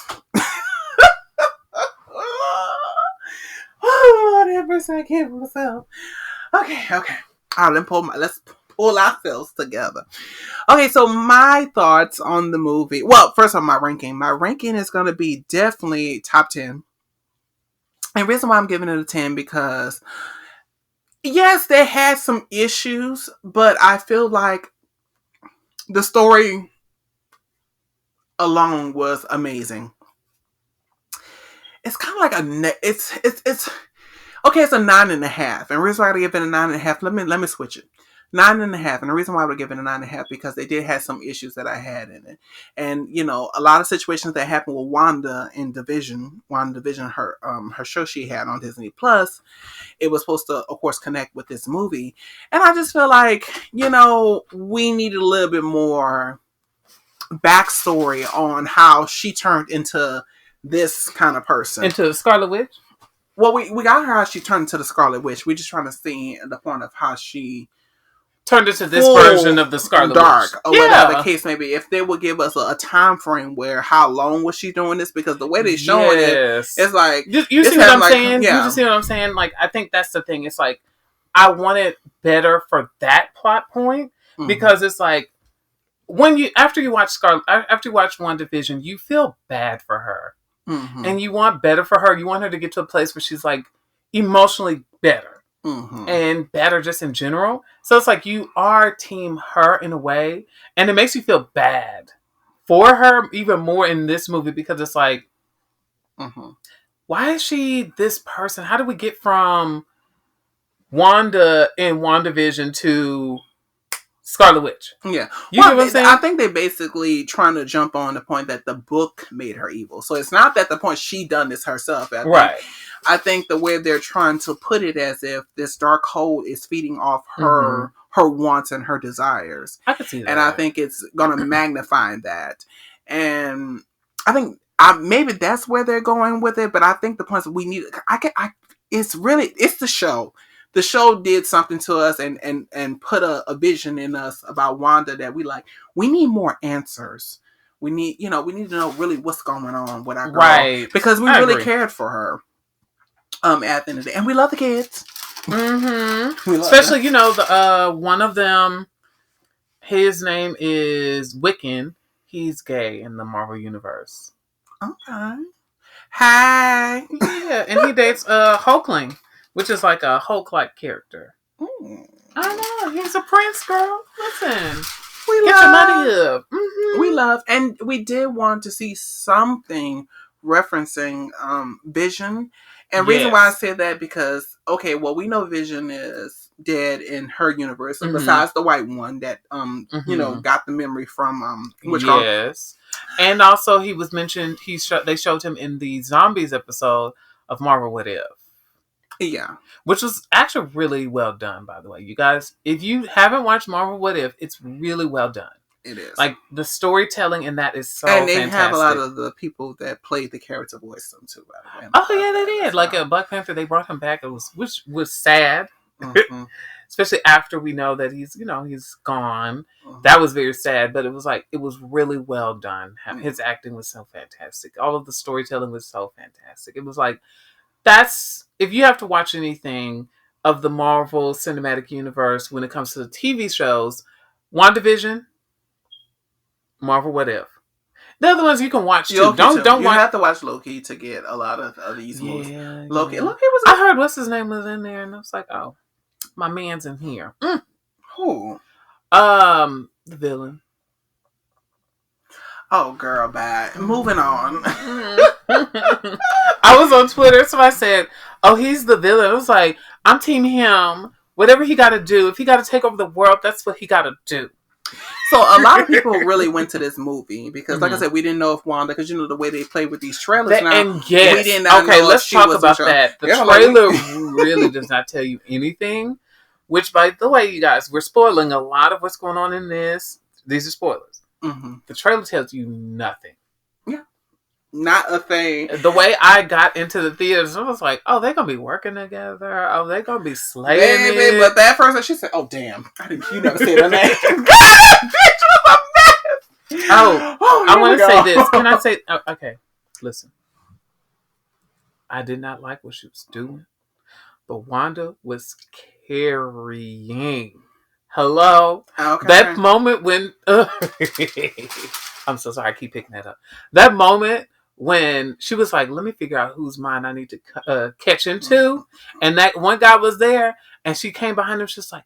Oh, that person I can't for myself. Okay. All right, let's pull ourselves together. Okay, so my thoughts on the movie. Well, first on my ranking. My ranking is going to be definitely top 10. And the reason why I'm giving it a 10 because yes, they had some issues, but I feel like the story alone was amazing. It's kind of like it's okay. It's a 9.5, and the reason why I give it a 9.5. Let me switch it. 9.5, and the reason why I would give it a 9.5 because they did have some issues that I had in it, and a lot of situations that happened with Wanda in Division. Her show she had on Disney Plus. It was supposed to, of course, connect with this movie. And I just feel like, we needed a little bit more backstory on how she turned into this kind of person. Into the Scarlet Witch? Well, we got her how she turned into the Scarlet Witch. We're just trying to see the point of how she turned into this version of the Scarlet Witch. Or whatever the case may be. If they would give us a time frame where how long was she doing this? Because the way they're showing it, it's like... You see what I'm saying? Yeah. You just see what I'm saying? Like, I think that's the thing. It's like, I want it better for that plot point. Because it's like, after you watch WandaVision, you feel bad for her. And you want better for her. You want her to get to a place where she's like emotionally better. And better just in general. So it's like you are team her in a way. And it makes you feel bad for her even more in this movie because it's like, why is she this person? How do we get from Wanda in WandaVision to Scarlet Witch? Yeah. You know what I'm saying? I think they're basically trying to jump on the point that the book made her evil. So it's not that the point she done this herself. I think the way they're trying to put it as if this dark hole is feeding off her wants and her desires. I can see that. And I think it's going to magnify that. And I think maybe that's where they're going with it. But I think the point we need... it's the show. The show did something to us and put a vision in us about Wanda that we need more answers. We need to know really what's going on with our girl. Right. Because we really cared for her. At the end of the day. And we love the kids. Especially, the one of them, his name is Wiccan. He's gay in the Marvel Universe. Okay. Hi. Yeah, and he dates Hulkling, which is like a Hulk-like character. I know. He's a prince, girl. Listen. Get your money up. We love. And we did want to see something referencing Vision. And the reason why I say that because, okay, well, we know Vision is dead in her universe, besides the white one that, got the memory from, Yes. And also he was mentioned, they showed him in the Zombies episode of Marvel What If. Yeah. Which was actually really well done, by the way. You guys, if you haven't watched Marvel What If, it's really well done. It is. Like, the storytelling in that is so fantastic. And they have a lot of the people that played the character voice them too, by the way. Oh, yeah, they did. Like, Black Panther, they brought him back, which was sad. Especially after we know that he's gone. That was very sad, but it was really well done. His acting was so fantastic. All of the storytelling was so fantastic. It was like, if you have to watch anything of the Marvel Cinematic Universe when it comes to the TV shows, WandaVision, Marvel What If. The other ones you can watch too. Don't watch. You have to watch Loki to get a lot of these movies. Loki. Yeah. Loki was. I heard what's his name was in there, and I was like, oh, my man's in here. Who? The villain. Oh, girl, bad. Moving on. I was on Twitter, so I said, oh, he's the villain. I was like, I'm team him. Whatever he got to do, if he got to take over the world, that's what he got to do. So a lot of people really went to this movie because, like I said, we didn't know if Wanda, because you know the way they play with these trailers now. And yes, we did not okay, know let's talk about that. The trailer really does not tell you anything. Which, by the way, you guys, we're spoiling a lot of what's going on in this. These are spoilers. Mm-hmm. The trailer tells you nothing. Yeah, not a thing. The way I got into the theaters, I was like, "Oh, they're gonna be working together. Oh, they're gonna be slaying it." But that first, she said, "Oh, damn! You never said her name." God, that bitch was a mess. Oh, I want to say this. Can I say? Okay, listen. I did not like what she was doing, but Wanda was carrying. Hello. Okay. That moment when I'm so sorry, I keep picking that up. That moment when she was like, let me figure out whose mind I need to catch into. And that one guy was there and she came behind him. She's like,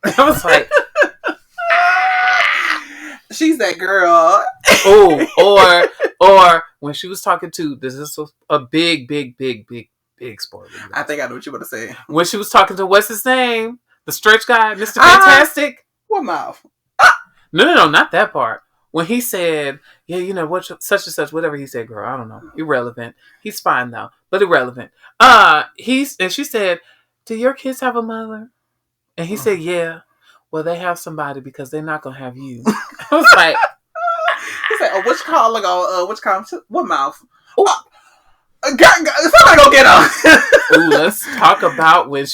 run. I was like, she's that girl. or when she was talking to, this is a big spoiler. I think I know what you want to say. When she was talking to, what's his name? The stretch guy, Mr. Fantastic. What mouth? No, not that part. When he said, yeah, you know, what such and such, whatever he said, girl, I don't know. Irrelevant. He's fine though, but irrelevant. And she said, do your kids have a mother? And he said, yeah. Well, they have somebody because they're not gonna have you. I was like, he said, oh, which call? Like, which call? What mouth? Somebody go get her. Ooh, let's talk about when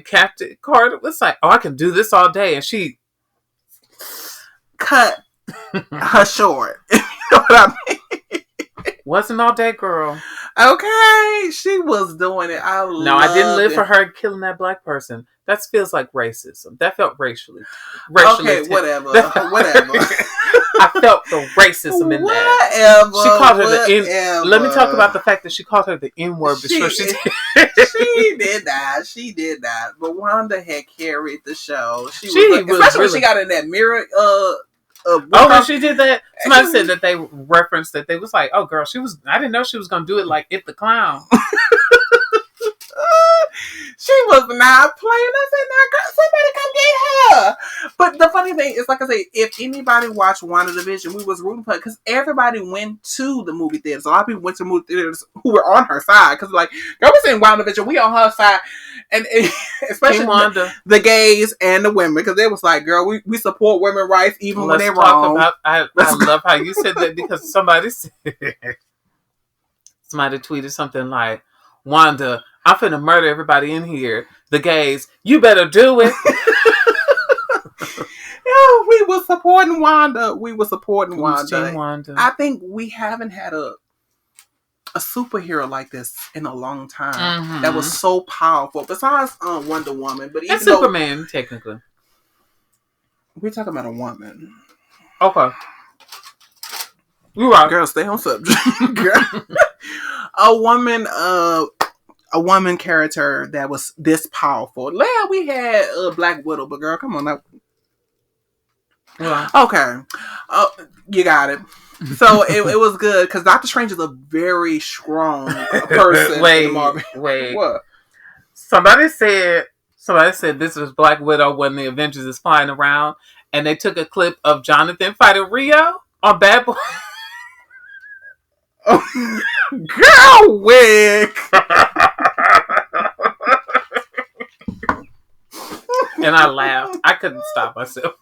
Captain Carter was like, oh, I can do this all day. And she cut her short. You know what I mean? Wasn't all day, girl. Okay. She was doing it. I didn't live for her killing that black person. That feels like racism. That felt racially. Okay, whatever. I felt the racism in that. She called her the N. Let me talk about the fact that she called her the N word before she did. She did that. But Wanda had carried the show. She was especially when she got in that mirror. When she did that, somebody said that they referenced that they was like, "Oh, girl, I didn't know she was gonna do it like It the Clown." She was not playing. I said, "Now, girl, somebody come get her." But the funny thing is, like I say, if anybody watched WandaVision, we was rooting for it because everybody went to the movie theaters. A lot of people went to movie theaters who were on her side because, like, girl, we're saying WandaVision, we on her side, and especially the gays and the women because they was like, "Girl, we support women's rights even when they're wrong." I love how you said that because somebody tweeted something like, "Wanda, I'm finna murder everybody in here. The gays, you better do it." Yeah, we were supporting Wanda. Wanda. I think we haven't had a superhero like this in a long time that was so powerful. Besides Wonder Woman, but even Superman, technically, we're talking about a woman. Okay, you're right, girl. Stay on subject, girl. A woman character that was this powerful. Yeah, we had Black Widow, but girl, come on now. Yeah. Okay. You got it. So it was good because Doctor Strange is a very strong person. Wait. What? Somebody said this was Black Widow when the Avengers is flying around, and they took a clip of Jonathan fighting Rio on Bad Boy. Girl, wig. And I laughed. I couldn't stop myself.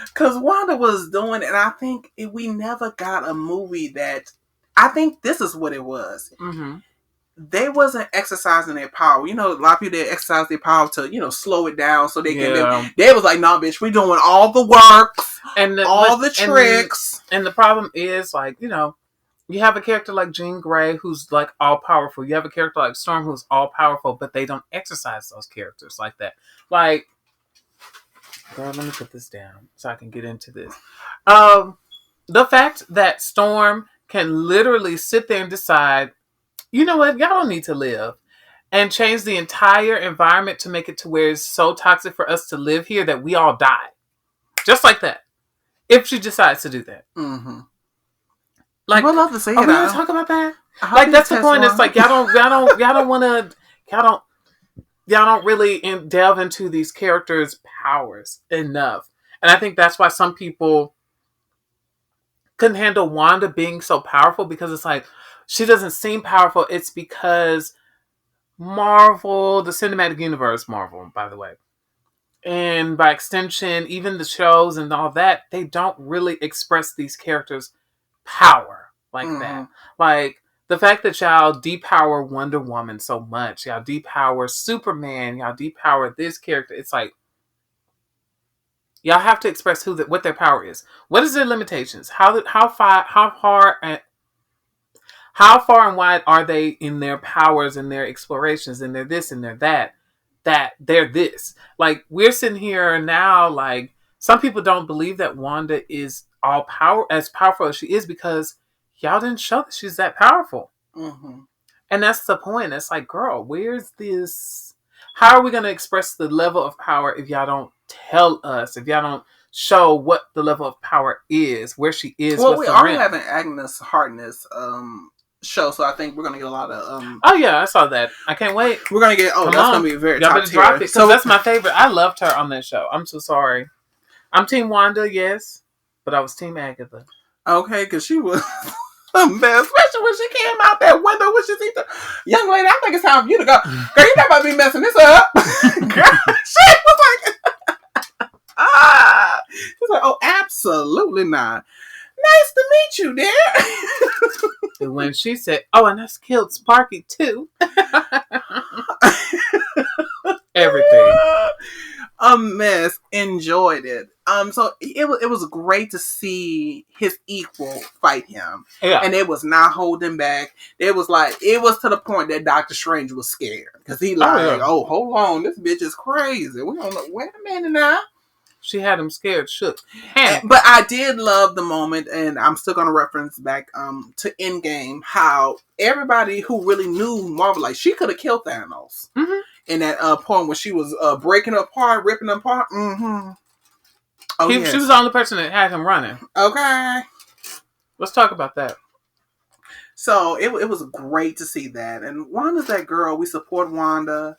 Because Wanda was doing, and I think we never got a movie that. I think this is what it was. Mm-hmm. They wasn't exercising their power. You know, a lot of people, they exercise their power to, slow it down so they can. They was like, "Nah, bitch, we doing all the work and all the tricks." And the problem is, like, you have a character like Jean Grey who's like all powerful. You have a character like Storm who's all powerful, but they don't exercise those characters like that. Like, Girl, let me put this down so I can get into this. The fact that Storm can literally sit there and decide, you know what, y'all don't need to live, and change the entire environment to make it to where it's so toxic for us to live here that we all die. Just like that. If she decides to do that. Mm-hmm. Like, we'd love to see are we gonna talk about that? Like, that's the point. It's like y'all don't really delve into these characters' powers enough. And I think that's why some people couldn't handle Wanda being so powerful, because it's like, she doesn't seem powerful. It's because Marvel, the cinematic universe, Marvel, by the way, and by extension, even the shows and all that, they don't really express these characters' power like that. Like, the fact that y'all depower Wonder Woman so much, y'all depower Superman, y'all depower this character, it's like, y'all have to express what their power is. What is their limitations? How far and wide are they in their powers and their explorations and their this and their that they're this? Like, we're sitting here now, like, some people don't believe that Wanda is as powerful as she is, because y'all didn't show that she's that powerful. Mm-hmm. And that's the point. It's like, girl, where's this? How are we going to express the level of power if y'all don't tell us, if y'all don't show what the level of power is, where she is? Well, we already have an Agnes Harkness show, so I think we're gonna get a lot of oh yeah, I saw that. I can't wait. We're gonna get gonna be very y'all top better drop it, because that's my favorite. I loved her on that show. I'm so sorry. I'm Team Wanda, yes, but I was Team Agatha. Okay, because she was the best, especially when she came out that window when she see the young lady. I think it's time for you to go. Girl, you not about to be messing this up. Girl, she was like, she's like, oh, absolutely not. Nice to meet you, dear. And when she said, oh, and that's killed Sparky too. Everything. A mess. Enjoyed it. So it was great to see his equal fight him. Yeah. And it was not holding back. It was to the point that Doctor Strange was scared. Because he oh, hold on, this bitch is crazy. We don't know. Wait a minute now. She had him scared, shook. But I did love the moment, and I'm still going to reference back to Endgame, how everybody who really knew Marvel, like, she could have killed Thanos. Mm-hmm. In that point when she was breaking apart, ripping apart. Mm-hmm. Oh, yes. She was the only person that had him running. Okay. Let's talk about that. So it was great to see that. And Wanda's that girl. We support Wanda.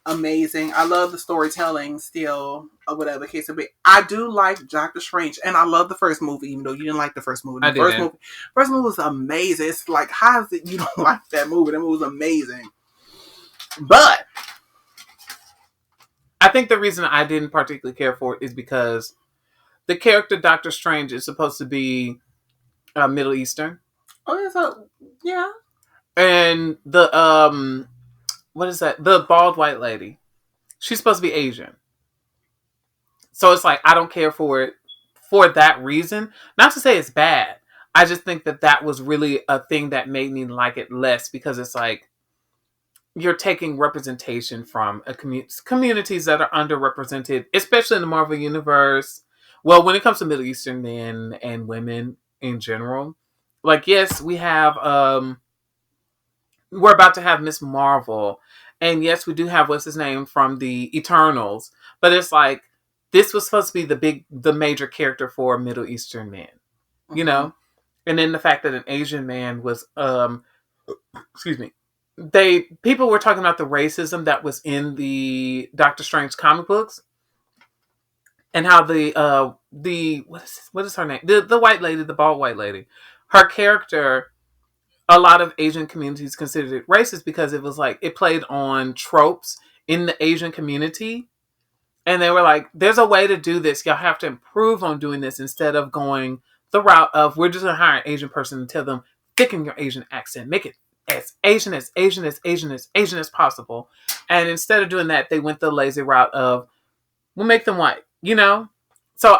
Amazing. I love the storytelling still, or whatever the case may be. I do like Doctor Strange, and I love the first movie, even though you didn't like the first movie. First movie was amazing. It's like, how is it you don't like that movie? That movie was amazing. But I think the reason I didn't particularly care for it is because the character Doctor Strange is supposed to be Middle Eastern. Oh, yeah, so, yeah. And the what is that? The bald white lady. She's supposed to be Asian. So it's like, I don't care for it for that reason. Not to say it's bad. I just think that was really a thing that made me like it less, because it's like, you're taking representation from communities that are underrepresented, especially in the Marvel Universe. Well, when it comes to Middle Eastern men and women in general. Like, yes, we have we're about to have Miss Marvel, and yes, we do have what's his name from the Eternals, but it's like, this was supposed to be the major character for Middle Eastern men, you know, and then the fact that an Asian man was excuse me, people were talking about the racism that was in the Doctor Strange comic books, and how the what is her name, the white lady, the bald white lady, her character. A lot of Asian communities considered it racist because it was like, it played on tropes in the Asian community. And they were like, there's a way to do this. Y'all have to improve on doing this, instead of going the route of, we're just going to hire an Asian person and tell them, thicken your Asian accent. Make it as Asian as possible. And instead of doing that, they went the lazy route of, we'll make them white, you know? So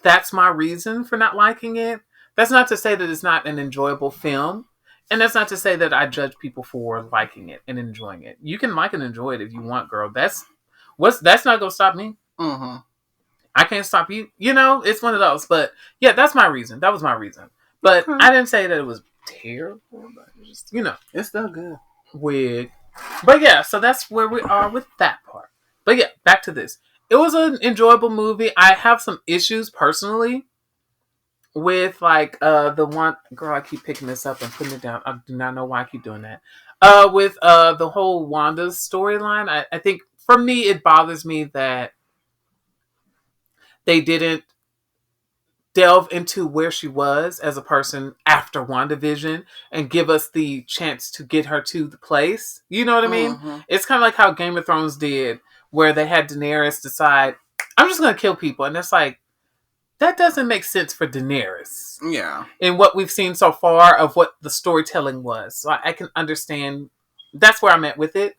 that's my reason for not liking it. That's not to say that it's not an enjoyable film. And that's not to say that I judge people for liking it and enjoying it. You can like and enjoy it if you want, girl. That's not going to stop me. Mm-hmm. I can't stop you. You know, it's one of those. But yeah, that's my reason. That was my reason. But I didn't say that it was terrible. But just, it's still good. Wig. But yeah, so that's where we are with that part. But yeah, back to this. It was an enjoyable movie. I have some issues personally with like the one girl. I keep picking this up and putting it down. I do not know why I keep doing that. With the whole Wanda's storyline, I think for me it bothers me that they didn't delve into where she was as a person after WandaVision and give us the chance to get her to the place. You know what I mean? Mm-hmm. It's kind of like how Game of Thrones did, where they had Daenerys decide, I'm just going to kill people. And it's like, that doesn't make sense for Daenerys. Yeah. In what we've seen so far of what the storytelling was. So I can understand. That's where I'm at with it.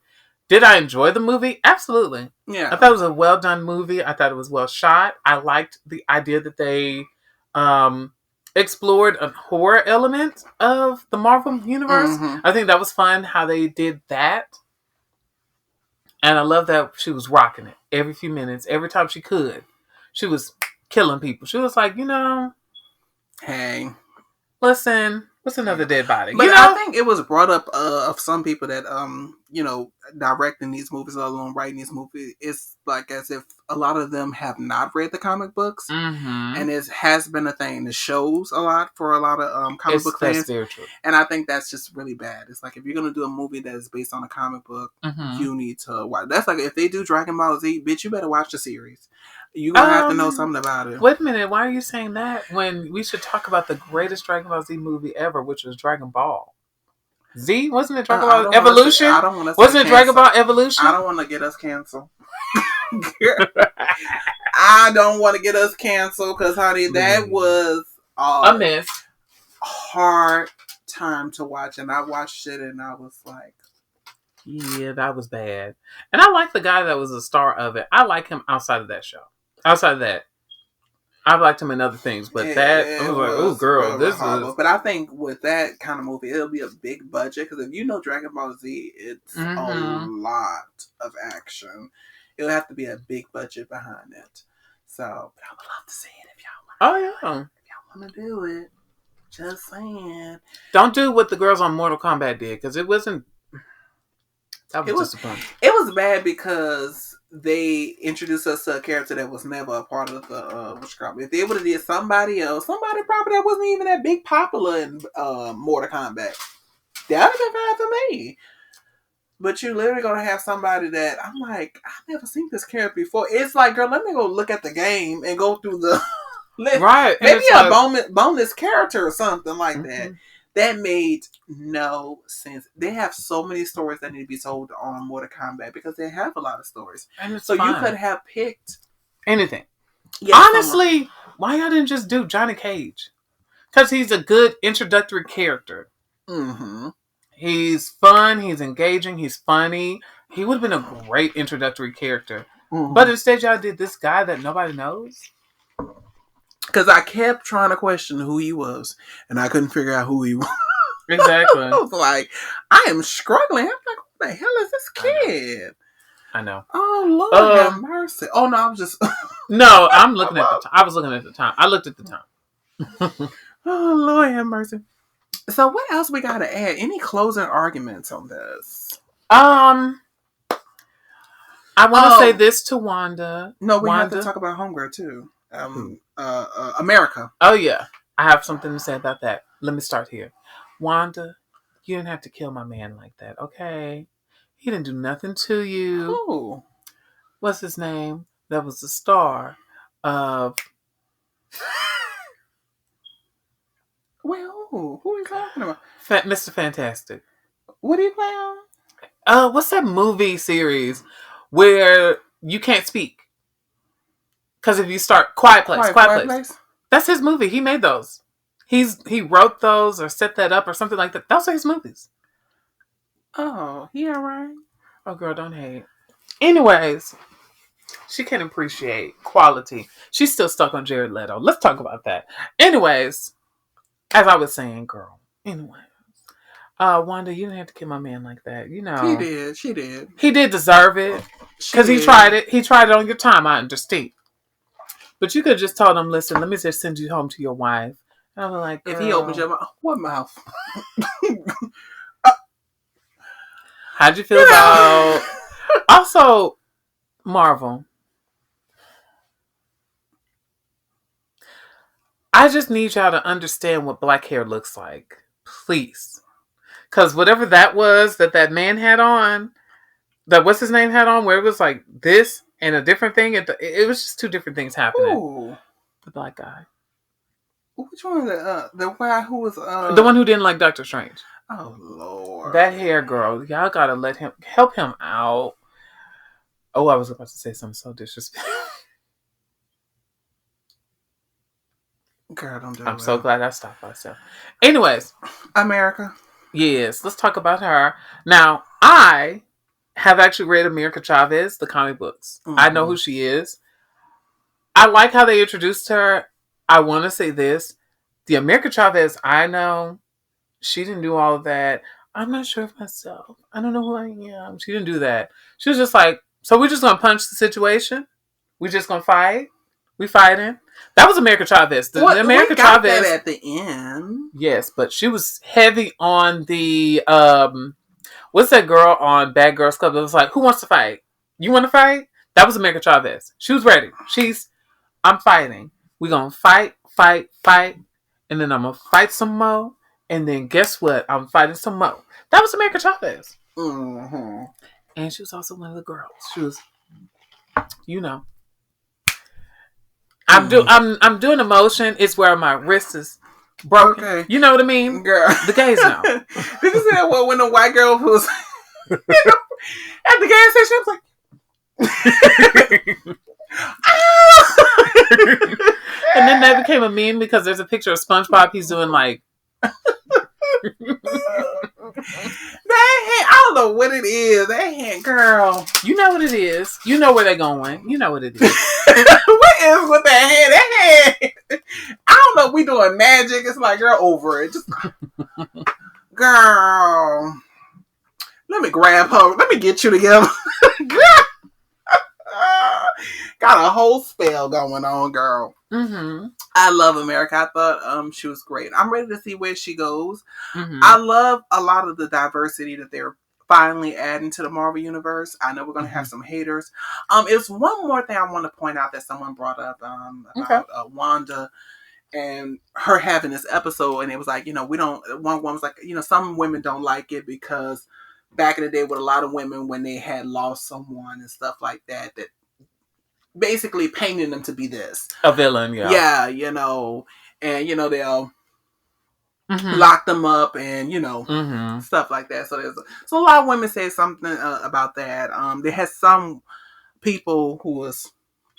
Did I enjoy the movie? Absolutely. Yeah. I thought it was a well done movie. I thought it was well shot. I liked the idea that they explored a horror element of the Marvel universe. Mm-hmm. I think that was fun how they did that. And I love that she was rocking it every few minutes, every time she could. She was killing people. She was like, hey, listen, what's another dead body? But I think it was brought up of some people that directing these movies, let alone writing these movies, it's like as if a lot of them have not read the comic books, and it has been a thing that shows a lot for a lot of comic book fans. And I think that's just really bad. It's like if you're gonna do a movie that is based on a comic book, you need to watch. That's like if they do Dragon Ball Z, bitch, you better watch the series. You're going to have to know something about it. Wait a minute. Why are you saying that when we should talk about the greatest Dragon Ball Z movie ever, which was Dragon Ball Z? Wasn't it Dragon Ball Evolution? Wasn't it Dragon Ball Evolution? I don't want to get us canceled. I don't want to get us canceled because, honey, that was a mess. Hard time to watch. And I watched it and I was like, yeah, that was bad. And I like the guy that was the star of it. I like him outside of that show. Outside of that, I've liked him in other things, but I was like, oh, girl, this is. But I think with that kind of movie, it'll be a big budget because if you know Dragon Ball Z, it's a lot of action. It'll have to be a big budget behind it. So, but I would love to see it if y'all want. Oh yeah, if y'all want to do it. Just saying. Don't do what the girls on Mortal Kombat did because it wasn't. That was disappointing. It was bad because they introduced us to a character that was never a part of the if they would have did somebody else, somebody probably that wasn't even that big popular in Mortal Kombat, that would have been fine for me. But you're literally gonna have somebody that I'm like, I've never seen this character before. It's like, girl, let me go look at the game and go through the list. Right. Maybe a bonus character or something like that. That made no sense. They have so many stories that need to be told on Mortal Kombat because they have a lot of stories. And so fun. You could have picked anything. Honestly, why y'all didn't just do Johnny Cage? Because he's a good introductory character. Mm-hmm. He's fun. He's engaging. He's funny. He would have been a great introductory character. Mm-hmm. But instead, y'all did this guy that nobody knows. Because I kept trying to question who he was, and I couldn't figure out who he was. Exactly. I was like, I am struggling. I'm like, what the hell is this kid? I know. Oh, Lord have mercy. Oh, no, I was just... No, I'm looking at the time. I was looking at the time. I looked at the time. Oh, Lord have mercy. So what else we got to add? Any closing arguments on this? I want to say this to Wanda. No, we have to talk about Homegirl, too. America. Oh yeah, I have something to say about that. Let me start here. Wanda, you didn't have to kill my man like that, okay? He didn't do nothing to you. Who? What's his name? That was the star of. Well, who are you talking about? Mr. Fantastic. What are you playing on? What's that movie series where you can't speak? Because if you start Quiet Place. That's his movie. He made those. He wrote those or set that up or something like that. Those are his movies. Oh, he all right. Oh, girl, don't hate. Anyways, she can appreciate quality. She's still stuck on Jared Leto. Let's talk about that. Anyways, as I was saying, girl. Anyways, Wanda, you didn't have to kill my man like that. You know. He did. She did. He did deserve it. Because he tried it. He tried it on your time, I understand. But you could just tell them, listen, let me just send you home to your wife. And I'm like, girl, if he opens your mouth, what mouth? How'd you feel about also Marvel? I just need y'all to understand what black hair looks like, please. Because whatever that was that man had on, that what's his name had on, where it was like this and a different thing, it was just two different things happening. Ooh. The black guy. Which one? The guy who was the one who didn't like Doctor Strange. Oh Lord, that hair girl. Y'all gotta let him help him out. Oh, I was about to say something so disrespectful. Girl, don't do I'm so glad I stopped myself. Anyways, America. Yes, let's talk about her. Now, I have actually read America Chavez, the comic books. Mm-hmm. I know who she is. I like how they introduced her. I want to say this. The America Chavez I know, she didn't do all of that. I'm not sure of myself. I don't know who I am. She didn't do that. She was just like, so we're just going to punch the situation? We're just going to fight? We fighting? That was America Chavez. The America we got Chavez that at the end. Yes, but she was heavy on the what's that girl on Bad Girls Club that was like, who wants to fight? You want to fight? That was America Chavez. She was ready. I'm fighting. We're going to fight. And then I'm going to fight some more. And then guess what? I'm fighting some more. That was America Chavez. Mm-hmm. And she was also one of the girls. She was, you know. I'm doing a motion. It's where my wrist is broken. Okay. You know what I mean? Girl. The gays know. Did you say what when the white girl was at the gas station? I was like, and then that became a meme because there's a picture of SpongeBob. He's doing like I don't know what it is. That hand, girl. You know what it is. You know where they're going. You know what it is. What is with that hand? That hand. I don't know. We doing magic. It's like, girl, over it. Just, girl. Let me grab her. Let me get you together. Got a whole spell going on, girl. Mm-hmm. I love America. I thought she was great. I'm ready to see where she goes. Mm-hmm. I love a lot of the diversity that they're finally adding to the Marvel universe. I know we're going to have some haters. It's one more thing I want to point out that someone brought up about Wanda and her having this episode, and it was like, we don't. One was like, some women don't like it because back in the day with a lot of women when they had lost someone and stuff like that basically painting them to be a villain, and they'll lock them up and stuff like that. So a lot of women say something about that. There has some people who was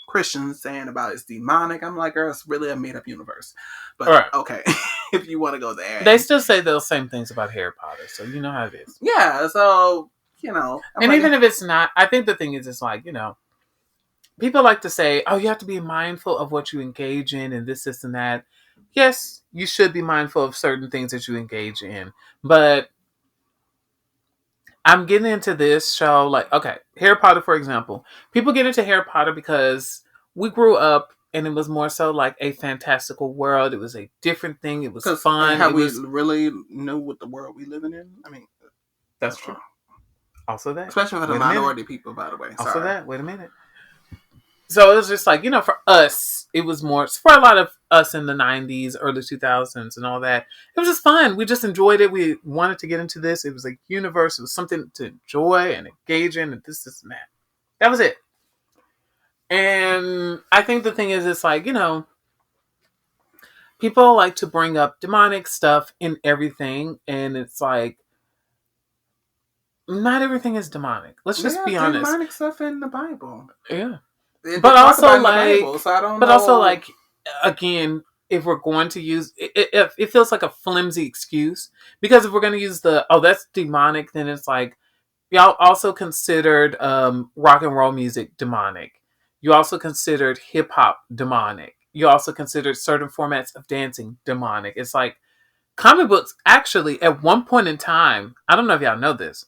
Christians saying about it's demonic. I'm like, girl, it's really a made up universe. But okay, if you want to go there, they still say those same things about Harry Potter. So you know how it is. Yeah. So and even if it's not, I think the thing is, it's like people like to say, oh, you have to be mindful of what you engage in and this and that. Yes, you should be mindful of certain things that you engage in. But I'm getting into this show, like, okay, Harry Potter, for example. People get into Harry Potter because we grew up and it was more so like a fantastical world. It was a different thing. It was fun. How we really know what the world we living in. I mean, that's true. Also that. Especially for the minority people, by the way. Sorry. Also that. Wait a minute. So it was just like, for us, it was more, for a lot of us in the 90s, early 2000s and all that, it was just fun. We just enjoyed it. We wanted to get into this. It was a universe. It was something to enjoy and engage in and this and that. That was it. And I think the thing is, it's like, people like to bring up demonic stuff in everything. And it's like, not everything is demonic. Let's just be honest. Demonic stuff in the Bible. Yeah. But also like, Bible, so I don't but know. also like, again, if we're going to use it feels like a flimsy excuse, because if we're going to use that's demonic, then it's like, y'all also considered rock and roll music demonic. You also considered hip hop demonic. You also considered certain formats of dancing demonic. It's like comic books actually at one point in time, I don't know if y'all know this,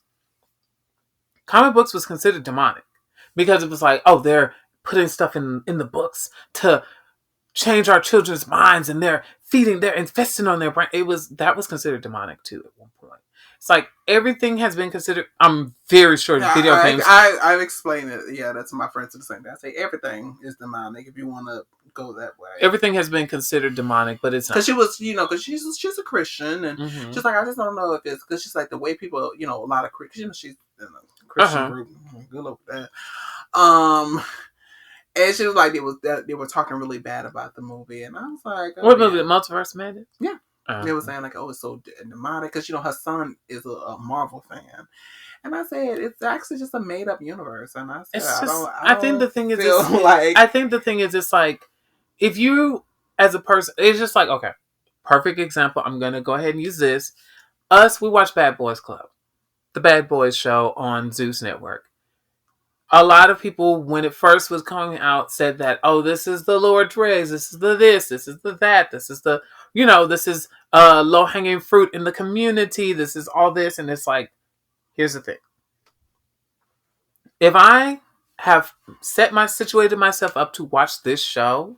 comic books was considered demonic because it was like, oh, they're putting stuff in the books to change our children's minds, and they're infesting on their brain. That was considered demonic too at one point. It's like everything has been considered. I'm very sure video games. I've explained it. Yeah, that's my friends are the same thing. I say everything is demonic if you want to go that way. Everything has been considered demonic, but it's not. Because she was, because she's a Christian, and she's like, I just don't know if it's because she's like the way people, a lot of Christians, she's in a Christian group. Good luck with that. And she was like, they were talking really bad about the movie, and I was like, what movie? Multiverse Madness? Yeah. They were saying like, oh, it's so demonic because her son is a Marvel fan, and I said it's actually just a made up universe. And I said, I think the thing is, it's like if you as a person, it's just like okay, perfect example. I'm gonna go ahead and use this. We watch Bad Boys Club, the Bad Boys show on Zeus Network. A lot of people, when it first was coming out, said that, oh, this is the Lord Dre's, this is the this is the that, this is the, this is low-hanging fruit in the community, this is all this, and it's like, here's the thing. If I have situated myself up to watch this show,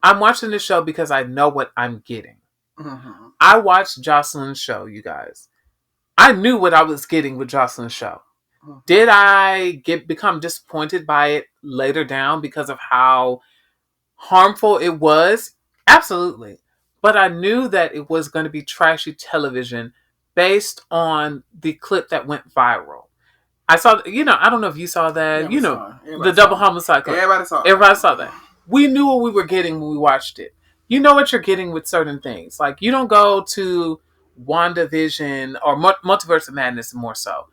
I'm watching this show because I know what I'm getting. Mm-hmm. I watched Jocelyn's show, you guys. I knew what I was getting with Jocelyn's show. Did I become disappointed by it later down because of how harmful it was? Absolutely. But I knew that it was going to be trashy television based on the clip that went viral. I saw, I don't know if you saw that, the double homicide clip. Everybody saw that. We knew what we were getting when we watched it. You know what you're getting with certain things. Like, you don't go to WandaVision or Multiverse of Madness more so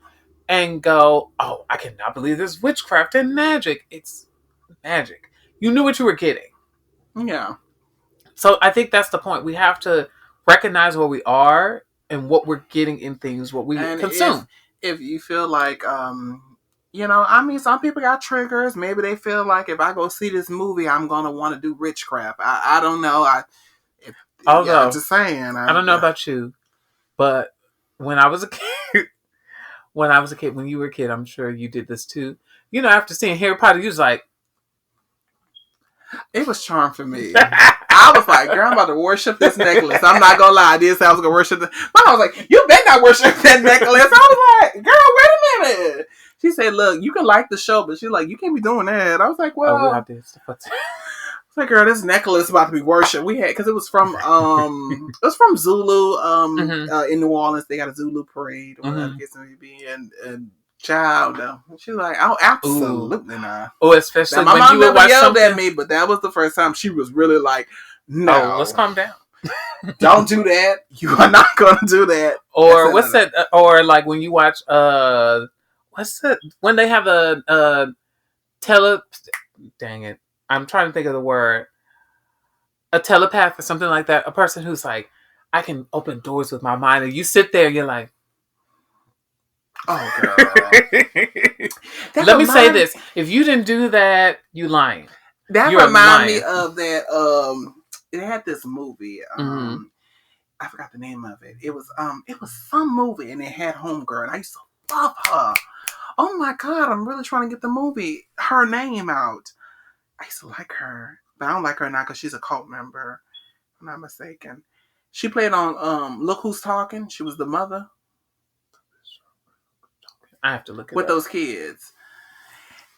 and go, oh, I cannot believe there's witchcraft and magic. It's magic. You knew what you were getting. Yeah. So I think that's the point. We have to recognize where we are and what we're getting in things, what we consume. If you feel like, some people got triggers. Maybe they feel like if I go see this movie, I'm going to want to do witchcraft. I don't know. I'm just saying. I don't know about you, but when I was a kid, when you were a kid, I'm sure you did this too. After seeing Harry Potter, you was like, it was charm for me. I was like, girl, I'm about to worship this necklace. I'm not gonna lie, I did say I was gonna worship this. But I was like, you better not worship that necklace. I was like, girl, wait a minute. She said, look, you can like the show, but she's like, you can't be doing that. I was like, well, I did. It's like, girl, this necklace is about to be worshipped. We had, because it was from Zulu, in New Orleans. They got a Zulu parade or whatever it may be, and child, she's like, oh, absolutely not. Oh, especially now, my mom never yelled at me, but that was the first time she was really like, no, let's calm down. Don't do that. You are not gonna do that. Or what's that? Or like when you watch, what's that? When they have a dang it, I'm trying to think of the word. A telepath or something like that. A person who's like, I can open doors with my mind, and you sit there, you're like, oh, girl. Let me say this. If you didn't do that, you lying. That reminded me of that. It had this movie. I forgot the name of it. It was some movie, and it had Homegirl, and I used to love her. Oh my God, I'm really trying to get her name out. I used to like her, but I don't like her now because she's a cult member. If I'm not mistaken. She played on Look Who's Talking. She was the mother. I have to look with those kids.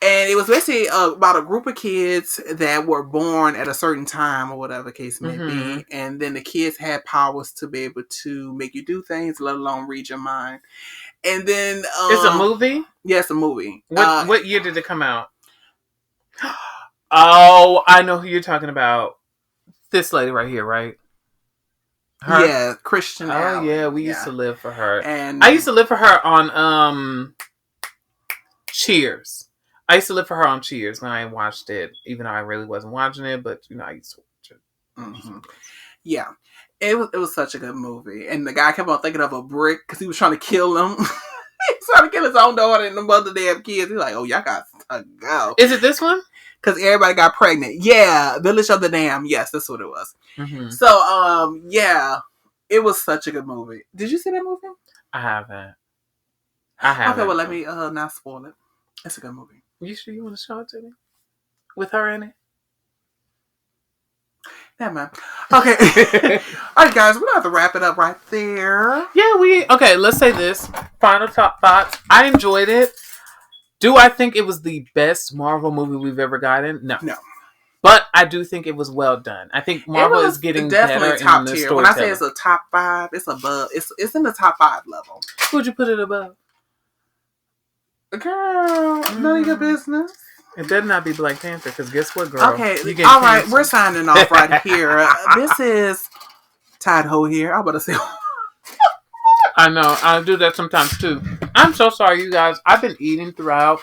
And it was basically about a group of kids that were born at a certain time or whatever case may be. And then the kids had powers to be able to make you do things, let alone read your mind. And then... it's a movie? Yeah, it's a movie. What year did it come out? Oh, I know who you're talking about. This lady right here, right? Her? Yeah, Christian. Oh, yeah, we used to live for her. And I used to live for her on Cheers. I used to live for her on Cheers when I watched it, even though I really wasn't watching it, but I used to watch it. Mm-hmm. Yeah. It was such a good movie. And the guy kept on thinking of a brick because he was trying to kill him. He was trying to kill his own daughter and the mother they have kids. He's like, oh, y'all got to go. Is it this one? Because everybody got pregnant. Yeah. Village of the Dam. Yes, that's what it was. Mm-hmm. So, yeah. It was such a good movie. Did you see that movie? I haven't. Okay, well, let me not spoil it. It's a good movie. You sure you want to show it to me? With her in it? Never mind. Okay. All right, guys, we're going to have to wrap it up right there. Yeah, okay, let's say this. Final top thoughts. I enjoyed it. Do I think it was the best Marvel movie we've ever gotten? No. But I do think it was well done. I think Marvel is getting better top in the tier. When I say it's a top 5, it's above. It's in the top 5 level. Who'd you put it above? Girl, none of your business. It better not be Black Panther, because guess what, girl? Okay, all right, we're signing off right here. This is thet.o.show here. I'm about to say. I know. I do that sometimes, too. I'm so sorry, you guys. I've been eating throughout.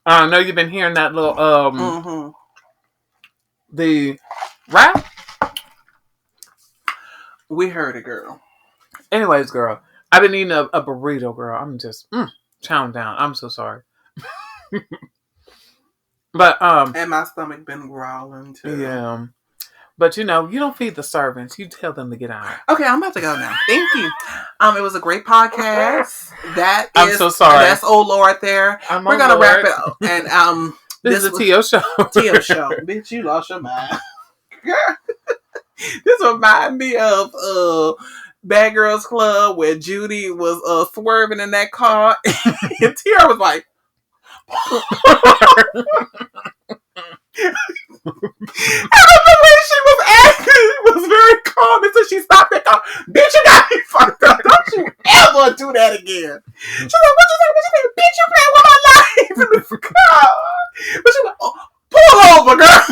I know you've been hearing that little, the rap. We heard it, girl. Anyways, girl, I've been eating a burrito, girl. I'm just chowing down. I'm so sorry. But and my stomach been growling too. Yeah. But you don't feed the servants. You tell them to get out. Okay, I'm about to go now. Thank you. It was a great podcast. I'm so sorry. That's old Lord there. We're gonna wrap it up. And this is a T.O. show. T.O. show. Bitch, you lost your mind. This reminds me of Bad Girls Club where Judy was swerving in that car and Tiara was like and the way she was acting was very calm until she stopped that car. Bitch, you got me fucked up. Don't you ever do that again. She's like, what you think? Bitch, you playing with my life in this car. But she's like, oh, pull over, girl.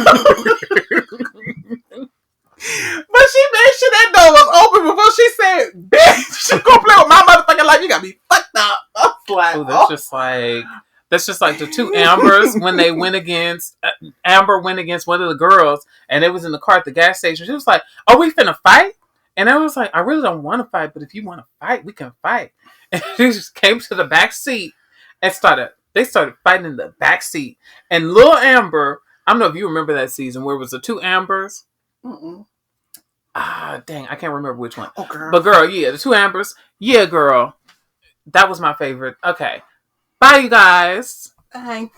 But she made sure that door was open before she said, bitch, you gonna play with my motherfucking life. You got me fucked up. I was like, that's just like the two Ambers when they went against Amber went against one of the girls, and it was in the car at the gas station. She was like, "Are we finna fight?" And I was like, "I really don't want to fight, but if you want to fight, we can fight." And she just came to the back seat and They started fighting in the back seat. And little Amber, I don't know if you remember that season where it was the two Ambers. Mm-mm. Dang, I can't remember which one. Oh, girl. But girl, yeah, the two Ambers. Yeah, girl, that was my favorite. Okay. Bye, you guys. Bye.